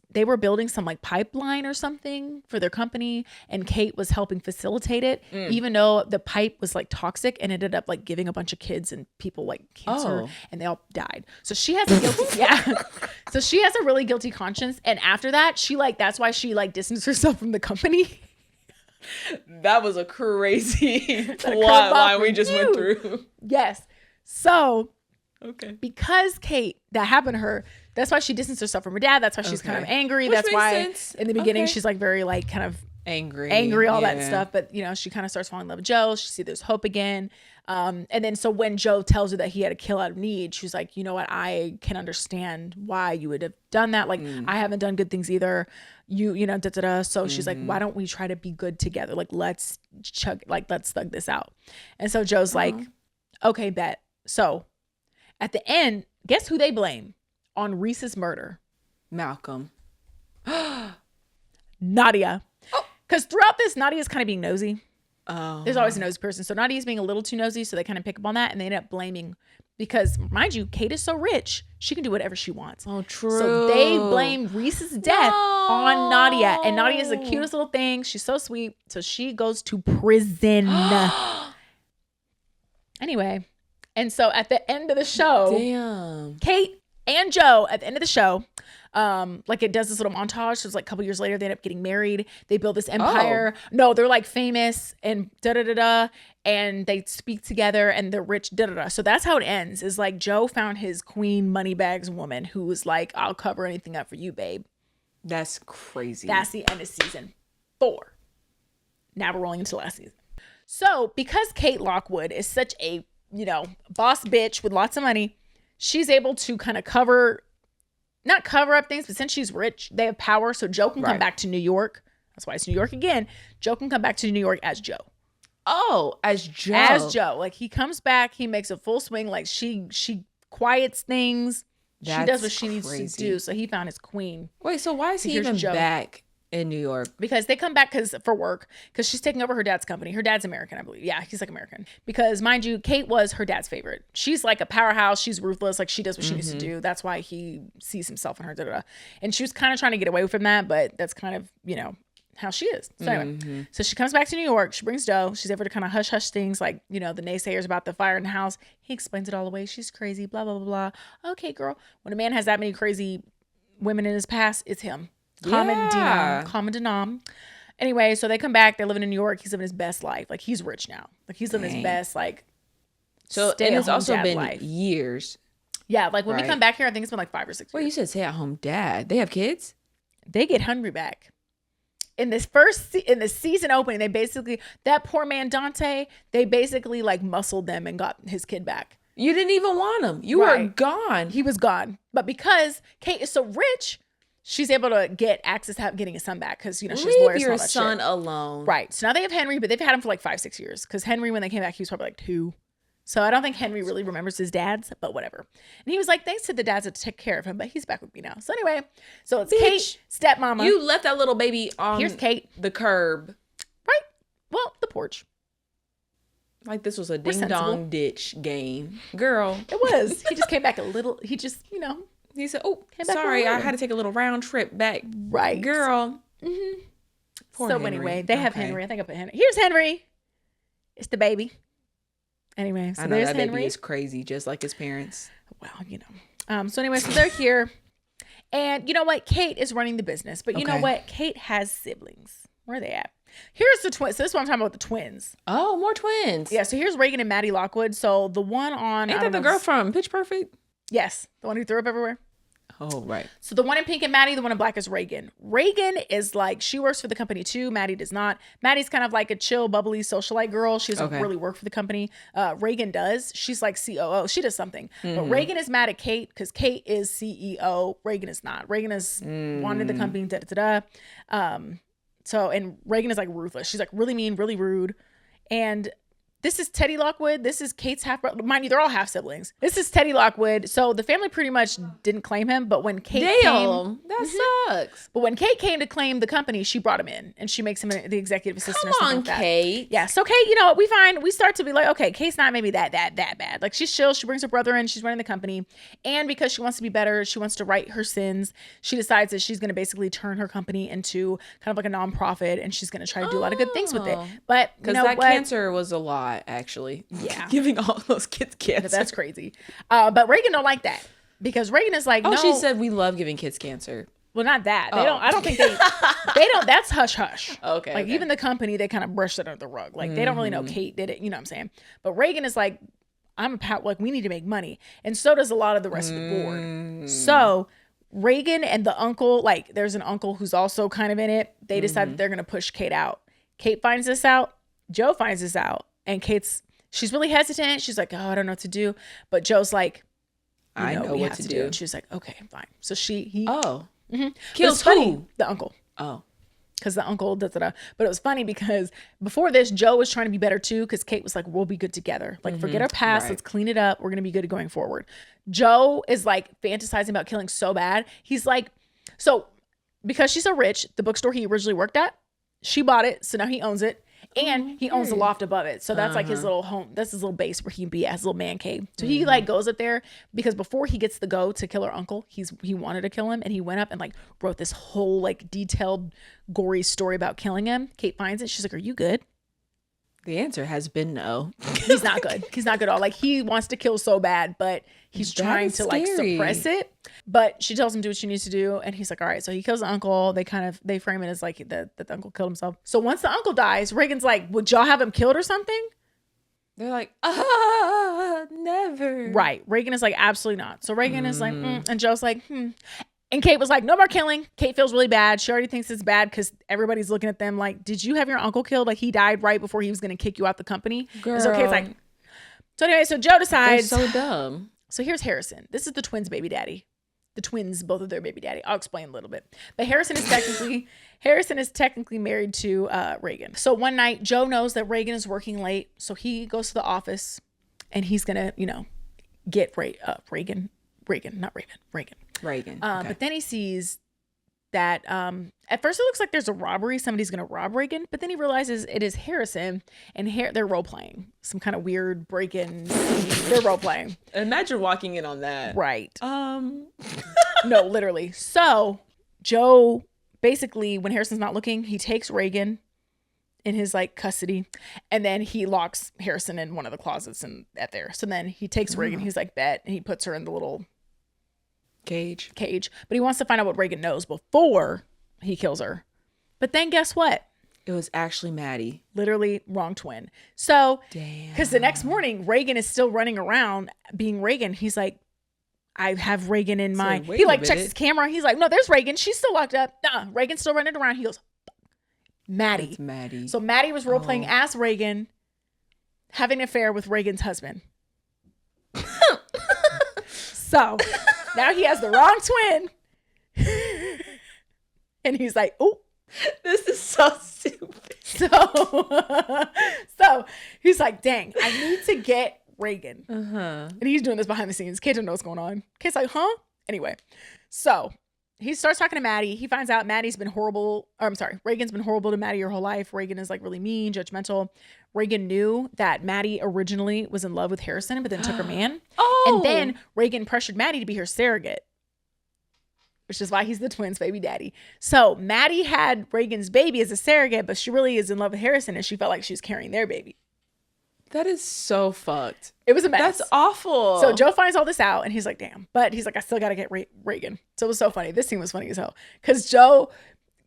they were building some like pipeline or something for their company, and Kate was helping facilitate it, even though the pipe was like toxic and ended up like giving a bunch of kids and people like cancer, and they all died. So she has a guilty, So she has a really guilty conscience, and after that, that's why she like distanced herself from the company. That was a crazy plot line we just went through. Yes. So okay, because that happened to her, that's why she distanced herself from her dad. That's why she's kind of angry. That's why in the beginning she's like very like kind of angry, all that stuff. But she kind of starts falling in love with Joe. She sees there's hope again. And then so when Joe tells her that he had to kill out of need, she's like, you know what? I can understand why you would have done that. Like I haven't done good things either. So she's like, why don't we try to be good together? Like let's thug this out. And so Joe's like, okay, bet. So at the end, guess who they blame on Reese's murder? Malcolm. Nadia. Because throughout this, Nadia's kind of being nosy. Oh. There's always a nosy person. So Nadia's being a little too nosy, so they kind of pick up on that, and they end up blaming, because mind you, Kate is so rich, she can do whatever she wants. Oh, true. So they blame Reese's death on Nadia, and Nadia's the cutest little thing. She's so sweet. So she goes to prison. Anyway, and so at the end of the show, Kate and Joe, at the end of the show, like it does this little montage. So it's like a couple years later, they end up getting married. They build this empire. No, they're like famous and and they speak together and they're rich. So that's how it ends. Is like Joe found his queen moneybags woman who was like, I'll cover anything up for you, babe. That's crazy. That's the end of season 4. Now we're rolling into last season. So because Kate Lockwood is such a boss bitch with lots of money, she's able to kind of not cover up things, but since she's rich, they have power. So Joe can come back to New York. That's why it's New York again. Joe can come back to New York as Joe. Oh, as Joe. As Joe. Like he comes back, he makes a full swing. Like she quiets things. She does what she needs to do. So he found his queen. Wait, so why is he even back in New York? Because they come back for work, because she's taking over her dad's company. Her dad's American, I believe. Yeah, he's like American. Because mind you, Kate was her dad's favorite. She's like a powerhouse. She's ruthless. Like she does what she needs to do. That's why he sees himself in her. And she was kind of trying to get away from that, but that's kind of, how she is. So anyway, so she comes back to New York. She brings Joe. She's able to kind of hush things like, the naysayers about the fire in the house. He explains it all away. She's crazy, blah, blah, blah, blah. Okay, girl. When a man has that many crazy women in his past, it's him. Common denom. Anyway, so they come back. They're living in New York. He's living his best life. Like he's rich now. Like he's living his best and it's also been life. Years. Yeah, like when we come back here, I think it's been like 5 or 6 years. Well, you said stay-at-home dad. They have kids? They get Henry back. In this in the season opening, they basically, that poor man Dante, they basically like muscled them and got his kid back. You didn't even want him. You were gone. He was gone. But because Kate is so rich, she's able to get access to getting his son back, because she's lawyers and all that shit. Leave your son alone. Right. So now they have Henry, but they've had him for like 5-6 years. Because Henry, when they came back, he was probably like 2. So I don't think Henry really remembers his dad's, but whatever. And he was like, thanks to the dads that took care of him, but he's back with me now. So anyway, so it's Kate, stepmama. You left that little baby on Here's Kate. The curb. Right. Well, the porch. Like this was a ding-dong ditch game. Girl. It was. He just came back a little. He just, He said, oh, sorry, I had to take a little round trip back. Right. Girl. Mm-hmm. Poor So Henry. anyway, they have Henry. I think I put Henry. Here's Henry. It's the baby. Anyway, so I know there's that Henry. baby is crazy, just like his parents. Well, so anyway, so they're here. And you know what? Kate is running the business. But you know what? Kate has siblings. Where are they at? Here's the twins. So this is what I'm talking about, the twins. Oh, more twins. Yeah, so here's Reagan and Maddie Lockwood. So the one on... Ain't that the girl from Pitch Perfect? Yes. The one who threw up everywhere. Oh, right. So the one in pink and Maddie, the one in black is Reagan. Reagan is like, she works for the company too. Maddie does not. Maddie's kind of like a chill, bubbly socialite girl. She doesn't really work for the company. Reagan does. She's like COO. She does something. But Reagan is mad at Kate because Kate is CEO. Reagan is not. Reagan is wanted the company, So, and Reagan is like ruthless. She's like really mean, really rude. And this is Teddy Lockwood. This is Kate's half brother. Mind you, they're all half siblings. This is Teddy Lockwood. So the family pretty much didn't claim him, but when Kate came, that sucks. But when Kate came to claim the company, she brought him in and she makes him the executive assistant. Come on, like that. Kate. Yeah. So Kate, we start to be like, okay, Kate's not maybe that bad. Like she's chill. She brings her brother in. She's running the company, and because she wants to be better, she wants to right her sins. She decides that she's going to basically turn her company into kind of like a nonprofit, and she's going to try to do a lot of good things with it. But because that cancer was a lot, actually. Yeah. Giving all those kids cancer. That's crazy. But Reagan don't like that because Reagan is like, no. She said we love giving kids cancer. Well, not that. They don't. I don't think they don't. That's hush hush. Okay. Like even the company, they kind of brushed it under the rug. Like they don't really know Kate did it. You know what I'm saying? But Reagan is like, like we need to make money, and so does a lot of the rest of the board. So Reagan and the uncle, like there's an uncle who's also kind of in it. They decide that they're gonna push Kate out. Kate finds this out. Joe finds this out, and she's really hesitant. She's like, oh, I don't know what to do. But Joe's like, I know what to do. And she's like, okay, fine. So kills who? The uncle. Oh. Because the uncle But it was funny because before this, Joe was trying to be better too. Because Kate was like, we'll be good together. Like, forget our past. Let's clean it up. We're going to be good going forward. Joe is like fantasizing about killing so bad. He's like, so because she's so rich, the bookstore he originally worked at, she bought it. So now he owns it. And he owns the loft above it. So that's like his little home. That's his little base where he can be at, his little man cave. So he like goes up there because before he gets the go to kill her uncle, he wanted to kill him. And he went up and like wrote this whole like detailed, gory story about killing him. Kate finds it. She's like, are you good? The answer has been no. He's not good. He's not good at all. Like he wants to kill so bad, but he's trying to like suppress it. But she tells him to do what she needs to do. And he's like, all right. So he kills the uncle. They frame it as like that the uncle killed himself. So once the uncle dies, Reagan's like, would y'all have him killed or something? They're like, never. Right. Reagan is like, absolutely not. So Reagan is like, and Joe's like, And Kate was like, no more killing. Kate feels really bad. She already thinks it's bad because everybody's looking at them like, did you have your uncle killed? Like he died right before he was going to kick you out the company. Girl. So Kate's like, so anyway, so Joe decides. They're so dumb. So here's Harrison. This is the twins' baby daddy. The twins, both of their baby daddy. I'll explain a little bit. But Harrison is technically married to Reagan. So one night, Joe knows that Reagan is working late. So he goes to the office and he's going to, get Reagan. Okay. But then he sees that at first it looks like there's a robbery. Somebody's going to rob Reagan. But then he realizes it is Harrison and they're role playing. Some kind of weird break-in. They're role playing. Imagine walking in on that. Right. No, literally. So Joe, basically, when Harrison's not looking, he takes Reagan in his like custody, and then he locks Harrison in one of the closets at there. So then he takes Reagan. He's like, bet, and he puts her in the little cage. But he wants to find out what Reagan knows before he kills her. But then guess what? It was actually Maddie. Literally wrong twin. So, damn. Because the next morning, Reagan is still running around being Reagan. He's like, I have Reagan in my... He like checks his camera. He's like, no, there's Reagan. She's still locked up. Nah, Reagan's still running around. He goes, Maddie. It's Maddie. So Maddie was role-playing as Reagan, having an affair with Reagan's husband. So now he has the wrong twin. And he's like, oh. This is so stupid. So he's like, dang, I need to get Reagan. Uh-huh. And he's doing this behind the scenes. Kate don't know what's going on. Kate's like, huh? Anyway, so he starts talking to Maddie. He finds out Reagan's been horrible to Maddie her whole life. Reagan is like really mean, judgmental. Reagan knew that Maddie originally was in love with Harrison, but then took her man. And then Reagan pressured Maddie to be her surrogate, which is why he's the twins' baby daddy. So Maddie had Reagan's baby as a surrogate, but she really is in love with Harrison, and she felt like she was carrying their baby. That is so fucked. It was a mess. That's awful. So Joe finds all this out, and he's like, damn. But he's like, I still got to get Reagan. So it was so funny. This scene was funny as hell. Because Joe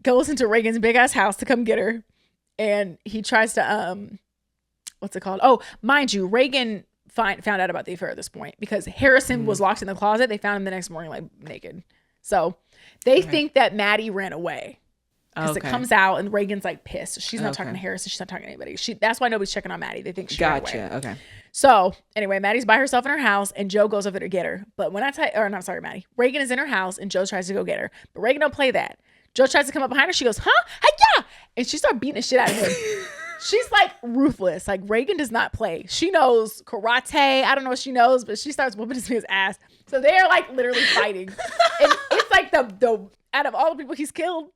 goes into Reagan's big-ass house to come get her, and he tries to, what's it called? Oh, mind you, Reagan found out about the affair at this point because Harrison was locked in the closet. They found him the next morning, like, naked. So they think that Maddie ran away. Because it comes out and Reagan's like pissed. She's not talking to Harrison. She's not talking to anybody. That's why nobody's checking on Maddie. They think she ran away. Okay. So anyway, Maddie's by herself in her house and Joe goes over to get her. But when Maddie. Reagan is in her house and Joe tries to go get her. But Reagan don't play that. Joe tries to come up behind her. She goes, huh? Hi-ya! And she starts beating the shit out of him. She's like ruthless. Like Reagan does not play. She knows karate. I don't know what she knows, but she starts whooping his ass. So they're like literally fighting. And it's like the out of all the people he's killed,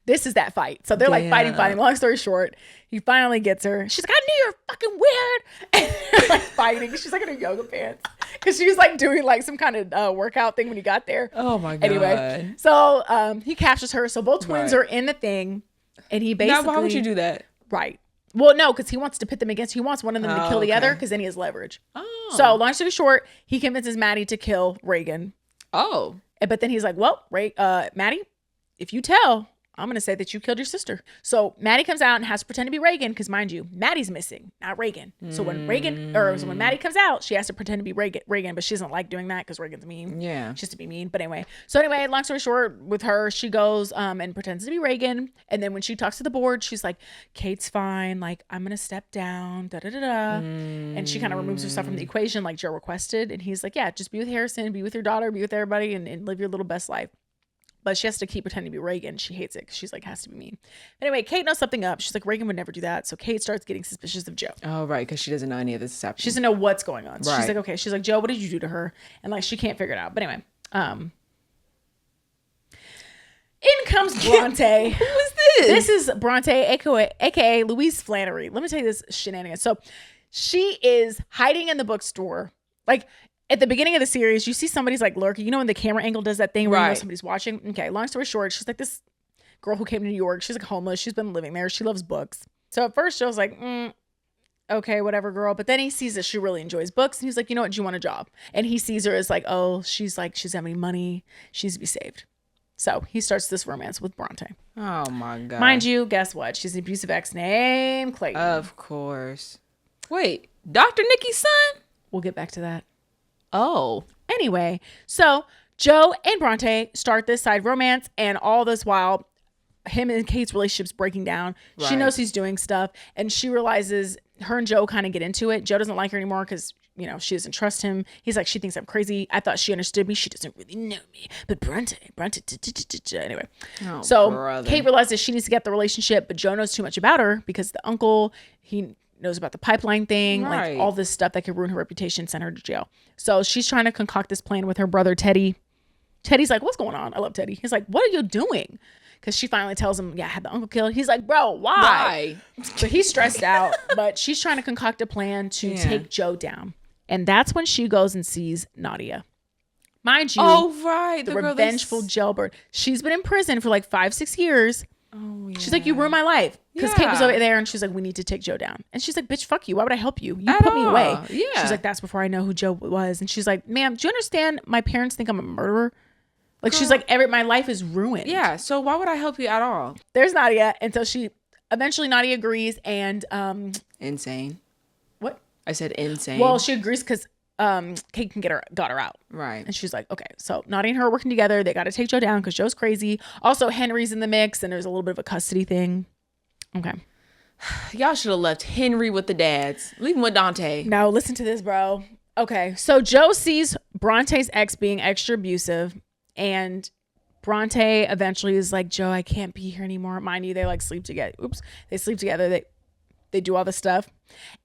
this is that fight. So they're like fighting. Long story short, he finally gets her. She's like, I knew you were fucking weird. And they're like fighting. She's like in her yoga pants. Because she was like doing like some kind of workout thing when he got there. Oh my God. Anyway, so he captures her. So both twins are in the thing. And he basically. Now, why would you do that? Right. Well, no, because he wants to pit them against. He wants one of them to kill the other because then he has leverage. Oh. So long story short, he convinces Maddie to kill Reagan. Oh. But then he's like, well, Maddie, if you tell, I'm going to say that you killed your sister. So Maddie comes out and has to pretend to be Reagan because, mind you, Maddie's missing, not Reagan. So when Maddie comes out, she has to pretend to be Reagan, but she doesn't like doing that because Reagan's mean. Yeah. She has to be mean. But anyway. So anyway, long story short, with her, she goes and pretends to be Reagan. And then when she talks to the board, she's like, Kate's fine. Like, I'm going to step down. Da-da-da-da. And she kind of removes herself from the equation like Joe requested. And he's like, yeah, just be with Harrison, be with your daughter, be with everybody, and live your little best life. But she has to keep pretending to be Reagan. She hates it because she's like, has to be mean. Anyway, Kate knows something up. She's like, Reagan would never do that. So Kate starts getting suspicious of Joe. Oh, right. Because she doesn't know any of this is happening. She doesn't know what's going on. So she's like, okay. She's like, Joe, what did you do to her? And like, she can't figure it out. But anyway, in comes Bronte. Who is this? This is Bronte, aka Louise Flannery. Let me tell you this shenanigans. So she is hiding in the bookstore. Like, at the beginning of the series, you see somebody's like lurking. You know when the camera angle does that thing where you know somebody's watching? Okay, long story short, she's like this girl who came to New York. She's like homeless. She's been living there. She loves books. So at first, Joe's like, okay, whatever, girl. But then he sees that she really enjoys books. And he's like, you know what? Do you want a job? And he sees her as like, oh, she's having money. She needs to be saved. So he starts this romance with Bronte. Oh, my God. Mind you, guess what? She's an abusive ex named Clayton. Of course. Wait, Dr. Nikki's son? We'll get back to that. Oh. Anyway, so Joe and Bronte start this side romance, and all this while, him and Kate's relationship's breaking down. Right. She knows he's doing stuff, and she realizes her and Joe kind of get into it. Joe doesn't like her anymore because, you know, she doesn't trust him. He's like, she thinks I'm crazy. I thought she understood me. She doesn't really know me. But Bronte. Anyway. Oh, so brother. Kate realizes she needs to get the relationship, but Joe knows too much about her because the uncle, he knows about the pipeline thing, like all this stuff that could ruin her reputation, send her to jail. So she's trying to concoct this plan with her brother, Teddy. Teddy's like, what's going on? I love Teddy. He's like, what are you doing? Because she finally tells him, yeah, I had the uncle killed. He's like, bro, why? So he's stressed out, but she's trying to concoct a plan to take Joe down. And that's when she goes and sees Nadia. Mind you, the revengeful jailbird. She's been in prison for like 5-6 years. Oh, yeah. She's like, you ruined my life. Because Kate was over there and she's like, we need to take Joe down. And she's like, bitch, fuck you. Why would I help you? You put me away. Yeah. She's like, that's before I know who Joe was. And she's like, ma'am, do you understand? My parents think I'm a murderer. Like, girl, she's like, my life is ruined. Yeah. So why would I help you at all? There's Nadia. And so eventually Nadia agrees and. Insane. What? I said insane. Well, she agrees because Kate got her out. Right. And she's like, okay, so Nadia and her are working together. They got to take Joe down because Joe's crazy. Also, Henry's in the mix and there's a little bit of a custody thing. Okay. Y'all should have left Henry with the dads. Leave him with Dante. No, listen to this, bro. Okay. So Joe sees Bronte's ex being extra abusive and Bronte eventually is like, Joe, I can't be here anymore. Mind you, they like sleep together. Oops. They sleep together. They do all this stuff.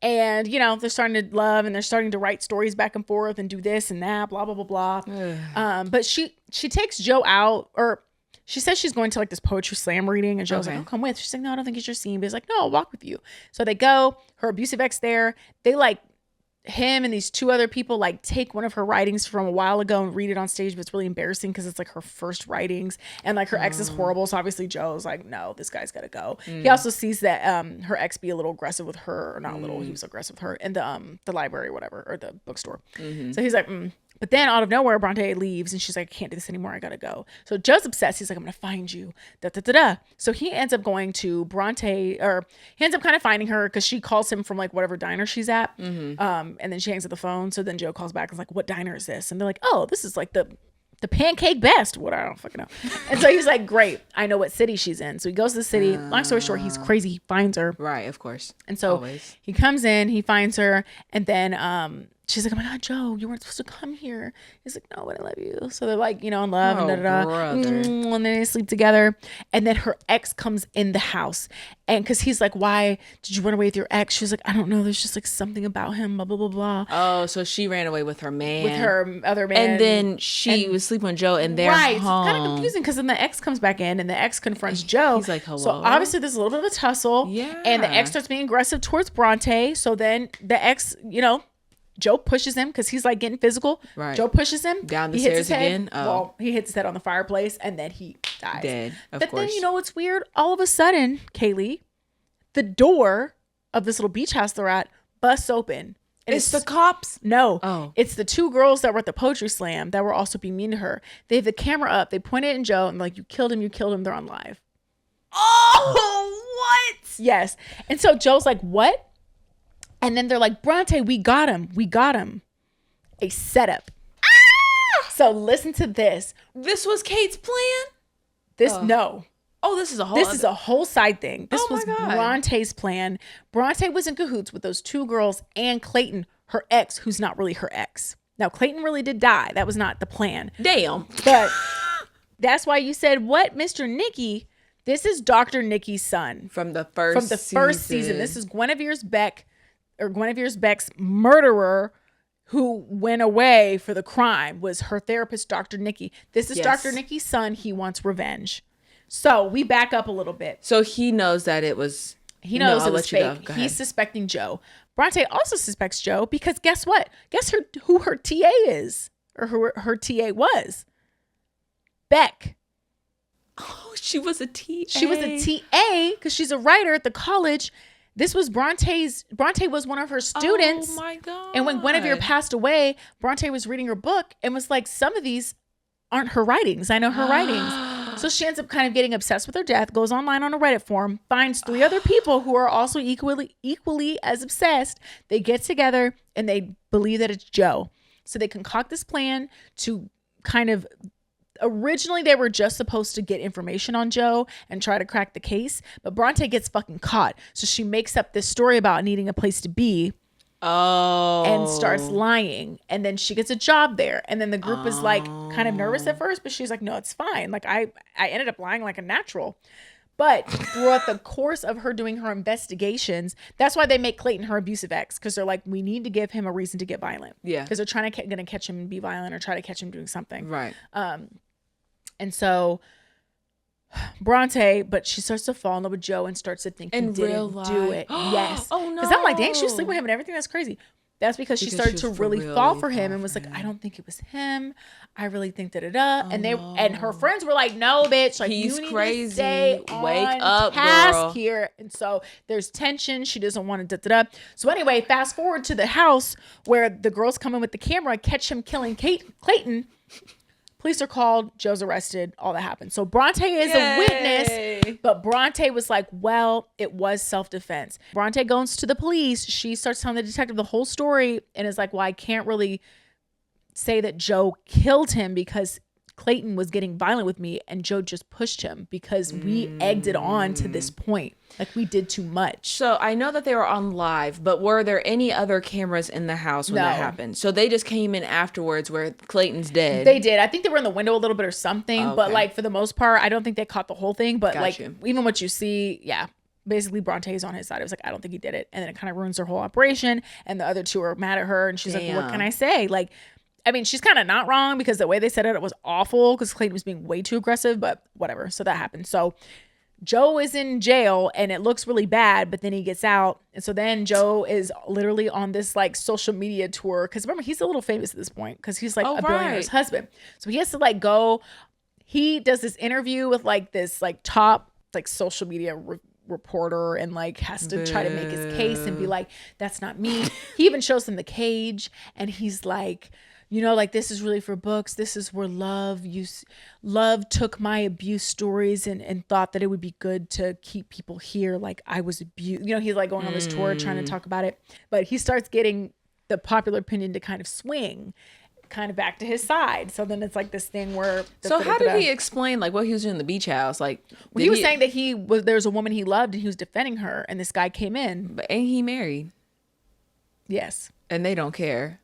And, you know, they're starting to love and they're starting to write stories back and forth and do this and that, blah, blah, blah, blah. But she takes Joe out, or she says she's going to like this poetry slam reading, and Joe's like, "I'll come with." She's like, "No, I don't think it's your scene." But he's like, "No, I'll walk with you." So they go, her abusive ex there. They like, him and these two other people like take one of her writings from a while ago and read it on stage, but it's really embarrassing because it's like her first writings, and like her ex is horrible, so obviously Joe's like, no, this guy's gotta go. He also sees that her ex be a little aggressive with her, or not a little, he was aggressive with her in the library or whatever, or the bookstore. So he's like, But then out of nowhere, Bronte leaves and she's like, I can't do this anymore. I gotta go. So Joe's obsessed. He's like, I'm gonna find you. Da, da, da, da. So he ends up going to Bronte, or he ends up kind of finding her because she calls him from like whatever diner she's at. And then she hangs up the phone. So then Joe calls back and is like, what diner is this? And they're like, oh, this is like the Pancake Best. What, I don't fucking know. And so he's like, great, I know what city she's in. So he goes to the city. Long story short, he's crazy. He finds her. Right, of course. And so he comes in, he finds her, and then she's like, oh my God, Joe, you weren't supposed to come here. He's like, no, but I love you. So they're like, you know, in love, and da-da-da. And then they sleep together. And then her ex comes in the house. And because he's like, why did you run away with your ex? She's like, I don't know. There's just like something about him, blah, blah, blah, blah. Oh, so she ran away with her man. With her other man. And then she was sleeping with Joe, and they're home. It's kind of confusing because then the ex comes back in and the ex confronts Joe. He's like, hello? So obviously there's a little bit of a tussle. Yeah. And the ex starts being aggressive towards Bronte. So then the ex, you know, Joe pushes him because he's like getting physical. Right. Joe pushes him down the stairs again. Oh. Well, he hits his head on the fireplace and then he dies. Dead. Of course. But then, you know what's weird? All of a sudden, Kaylee, the door of this little beach house they're at busts open. And it's the cops? No. Oh. It's the two girls that were at the poetry slam that were also being mean to her. They have the camera up. They point it at Joe and they're like, you killed him. They're on live. Oh, what? Yes. And so Joe's like, what? And then they're like, Bronte, we got him. A setup. Ah! So listen to this. This was Kate's plan? No. Oh, this is a whole side thing. This was God. Bronte's plan. Bronte was in cahoots with those two girls and Clayton, her ex, who's not really her ex. Now, Clayton really did die. That was not the plan. Damn. But that's why you said, what, Mr. Nicky? This is Dr. Nicky's son. From the first season. This is Guinevere's Beck's murderer who went away for the crime, was her therapist, Dr. Nicky. This is Dr. Nicky's son. He wants revenge. So we back up a little bit. So he knows that it was... He knows it was fake. He's suspecting Joe. Bronte also suspects Joe because guess what? Guess who her TA is, or who her TA was? Beck. Oh, she was a TA. She was a TA because she's a writer at the college. This was Bronte was one of her students. Oh my God. And when Guinevere passed away, Bronte was reading her book and was like, some of these aren't her writings. I know her writings. So she ends up kind of getting obsessed with her death, goes online on a Reddit forum, finds 3 other people who are also equally as obsessed. They get together and they believe that it's Joe. So they concoct this plan to kind of... Originally, they were just supposed to get information on Joe and try to crack the case, but Bronte gets fucking caught. So she makes up this story about needing a place to be. Oh. And starts lying. And then she gets a job there. And then the group is like kind of nervous at first, but she's like, no, it's fine. Like I ended up lying like a natural. But throughout the course of her doing her investigations, that's why they make Clayton her abusive ex, because they're like, we need to give him a reason to get violent. Yeah. Because they're trying to gonna catch him and be violent or try to catch him doing something. Right. And so Bronte, but she starts to fall in love with Joe and starts to think he didn't do it. Yes. Oh no. Because I'm like, dang, she was sleeping with him and everything. That's crazy. That's because she started to really fall for him and was like, I don't think it was him. I really think da-da-da. And her friends were like, no, bitch. Like, he's you need crazy. to stay Wake on up, task girl. here. And so there's tension. She doesn't want to da-da-da. So anyway, fast forward to the house where the girls come in with the camera, catch him killing Clayton. Police are called. Joe's arrested. All that happens. So Bronte is a witness, but Bronte was like, well, it was self-defense. Bronte goes to the police. She starts telling the detective the whole story and is like, well, I can't really say that Joe killed him because Clayton was getting violent with me and Joe just pushed him because we egged it on to this point. Like, we did too much. So I know that they were on live, but were there any other cameras in the house when that happened? So they just came in afterwards where Clayton's dead. They did. I think they were in the window a little bit or something, but like for the most part, I don't think they caught the whole thing. But even what you see, yeah. basically Bronte's on his side. It was like, I don't think he did it. And then it kind of ruins their whole operation. And the other two are mad at her. And she's like, what can I say? Like, I mean, she's kind of not wrong because the way they said it was awful because Clayton was being way too aggressive, but whatever. So that happened. So Joe is in jail and it looks really bad, but then he gets out. And so then Joe is literally on this like social media tour. Cause remember, he's a little famous at this point because he's like a billionaire's husband. So he has to like go, he does this interview with like this like top like social media reporter and like has to try to make his case and be like, that's not me. He even shows him the cage and he's like, you know, like, this is really for books. This is where love took my abuse stories and thought that it would be good to keep people here. Like I was abused. You know, he's like going on this tour trying to talk about it. But he starts getting the popular opinion to kind of swing kind of back to his side. So then it's like this thing where. So how did he explain like what he was doing in the beach house? Like he was saying that there's a woman he loved and he was defending her and this guy came in. But ain't he married? Yes. And they don't care.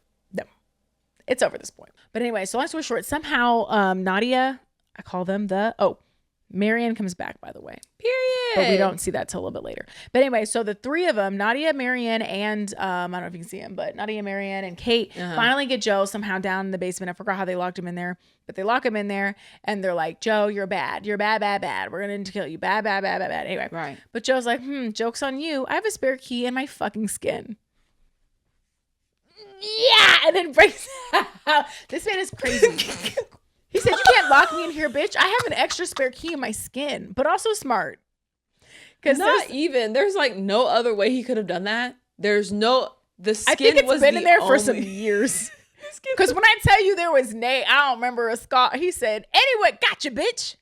It's over this point. But anyway, so long story short, somehow Nadia, I call them Marianne comes back, by the way. Period. But we don't see that till a little bit later. But anyway, so the three of them, Nadia, Marianne, and I don't know if you can see him, but Nadia, Marianne, and Kate finally get Joe somehow down in the basement. I forgot how they locked him in there, but they lock him in there and they're like, Joe, you're bad. You're bad, bad, bad. We're going to kill you. Bad, bad, bad, bad, bad. Anyway. Right. But Joe's like, joke's on you. I have a spare key in my fucking skin. Yeah, and then breaks out. This man is crazy. He said, you can't lock me in here, bitch. I have an extra spare key in my skin, but also smart. Because there's like no other way he could have done that. The skin I think it's been in there for some only... years. Because when I tell you there was I don't remember a Scott. He said, anyway, gotcha, bitch.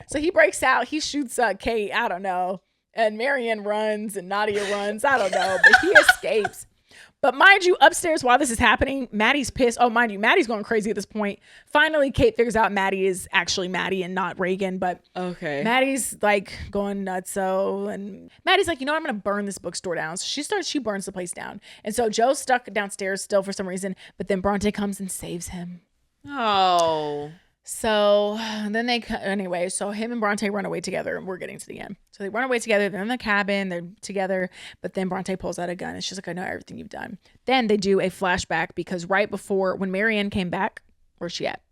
So he breaks out. He shoots Kate. I don't know. And Marianne runs and Nadia runs. I don't know. But he escapes. But mind you, upstairs while this is happening, Maddie's pissed. Oh, mind you, Maddie's going crazy at this point. Finally, Kate figures out Maddie is actually Maddie and not Reagan. But okay, Maddie's like going nutso. And Maddie's like, you know what? I'm going to burn this bookstore down. So she burns the place down. And so Joe's stuck downstairs still for some reason. But then Bronte comes and saves him. Oh. So then so him and Bronte run away together and we're getting to the end. So they run away together. They're in the cabin. They're together. But then Bronte pulls out a gun and she's like, I know everything you've done. Then they do a flashback because right before when Marianne came back, where's she at?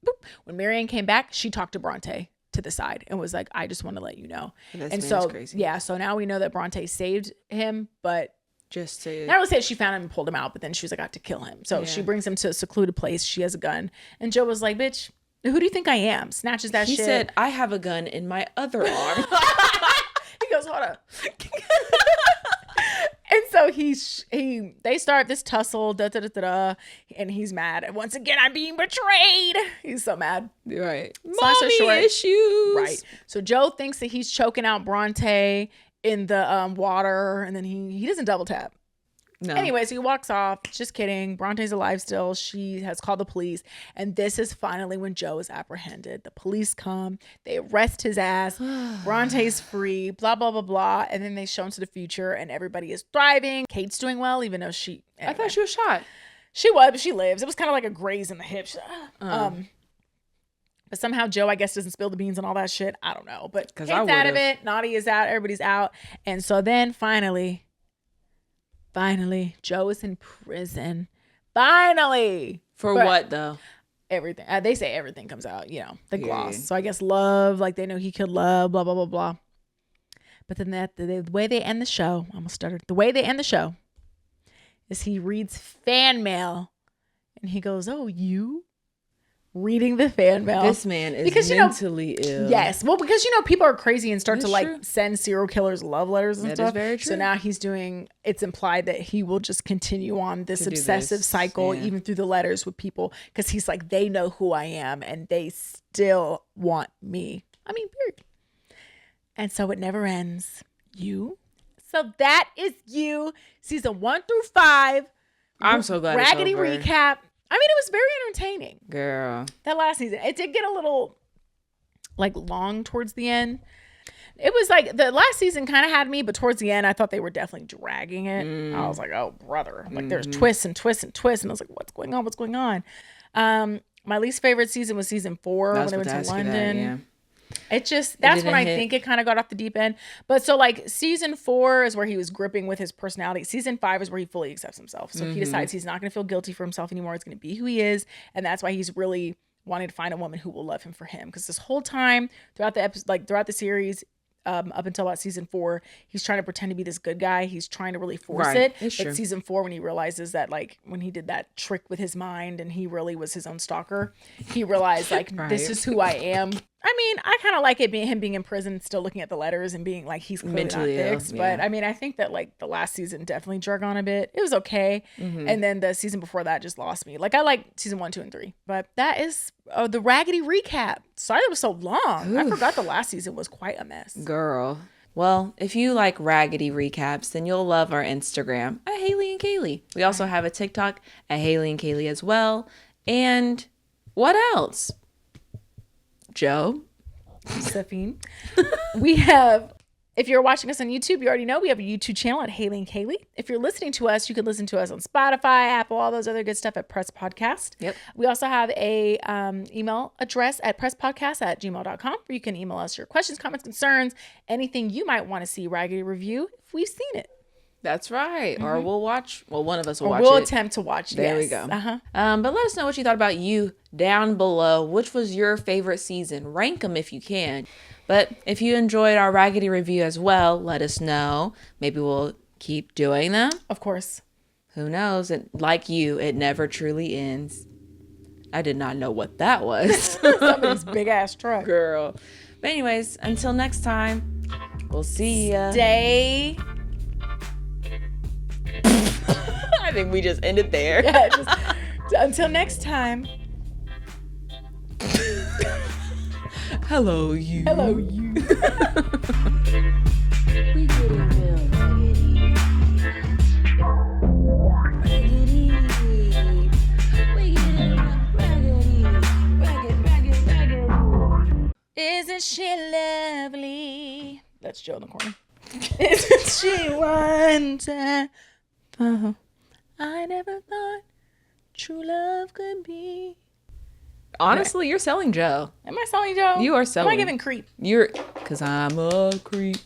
Boop. When Marianne came back, she talked to Bronte to the side and was like, I just want to let you know. And so, crazy. Yeah. So now we know that Bronte saved him, but just to not really say she found him and pulled him out, but then she was like, I have to kill him. So she brings him to a secluded place. She has a gun. And Joe was like, bitch, who do you think I am? Snatches that shit. He said, I have a gun in my other arm. He goes, hold up. And so they start this tussle, and he's mad. And once again, I'm being betrayed. He's so mad. Right. Mommy issues. Right. So Joe thinks that he's choking out Bronte in the water, and then he doesn't double tap. No. Anyways, he walks off. Just kidding. Bronte's alive still. She has called the police, and this is finally when Joe is apprehended. The police come. They arrest his ass. Bronte's free. Blah blah blah blah. And then they show him to the future, and everybody is thriving. Kate's doing well, even though I thought she was shot. She was, but she lives. It was kind of like a graze in the hip. But somehow Joe, I guess, doesn't spill the beans and all that shit. I don't know. But Kate's out of it. Nadia is out. Everybody's out. And so then finally, Joe is in prison. Finally. For what, though? Everything. They say everything comes out, the gloss. So I guess love, like they know he killed love, blah, blah, blah, blah. But then the way they end the show, I almost stuttered. The way they end the show is he reads fan mail and he goes, oh, you? Reading the fan mail. This man is mentally ill. Yes. Well, because people are crazy and start to send serial killers love letters and stuff. That is very true. So now it's implied that he will just continue on this obsessive cycle, even through the letters with people, because he's like, they know who I am and they still want me. I mean, period. And so it never ends. You. So that is You. Season 1 through 5. I'm so glad Raggedy it's over. Recap. I mean, it was very entertaining. Girl. That last season. It did get a little, long towards the end. It was like, the last season kind of had me, but towards the end, I thought they were definitely dragging it. I was like, oh, brother. Like, there's twists and twists and twists. And I was like, what's going on? What's going on? My least favorite season was season 4 when they went to London. That's when I think it kind of got off the deep end. But so like season 4 is where he was gripping with his personality. Season 5 is where he fully accepts himself. So he decides he's not going to feel guilty for himself anymore. He's going to be who he is. And that's why he's really wanting to find a woman who will love him for him. Because this whole time throughout the episode, like throughout the series, up until about season 4, he's trying to pretend to be this good guy. He's trying to really force it. But season 4, when he realizes that, like, when he did that trick with his mind and he really was his own stalker, he realized, like, this is who I am. I mean, I kind of like it being him being in prison, still looking at the letters and being like, he's clearly mentally not fixed. But I mean, I think that like the last season definitely drug on a bit. It was okay. And then the season before that just lost me. Like I like season 1, 2, and 3. But that is the Raggedy Recap. Sorry it was so long. I forgot the last season was quite a mess. Girl. Well, if you like Raggedy Recaps, then you'll love our Instagram at Hayley and Kayli. We also have a TikTok at Hayley and Kayli as well. And what else? Joe? Stephine. We have, if you're watching us on YouTube, you already know we have a YouTube channel at Hayley and Kayli. If you're listening to us, you can listen to us on Spotify, Apple, all those other good stuff at Press Podcast. Yep. We also have a email address at presspodcast@gmail.com where you can email us your questions, comments, concerns, anything you might want to see Raggedy review if we've seen it. That's right. Or we'll watch. Well, one of us will watch we'll it. attempt to watch. There we go. But let us know what you thought about you down below. Which was your favorite season? Rank them if you can. But if you enjoyed our Raggedy review as well, let us know. Maybe we'll keep doing them. Of course. Who knows? Like you, it never truly ends. I did not know what that was. Somebody's big ass truck. Girl. But anyways, until next time, we'll see ya. Stay. I think we just ended there. Yeah, until next time. Hello, you. Hello, you. We get it real raggedy. We get it raggedy. Isn't she lovely? That's Joe in the corner. Isn't she wonderful? I never thought true love could be. Honestly, you're selling Joe. Am I selling Joe? You are selling. Am I giving creep? Because I'm a creep.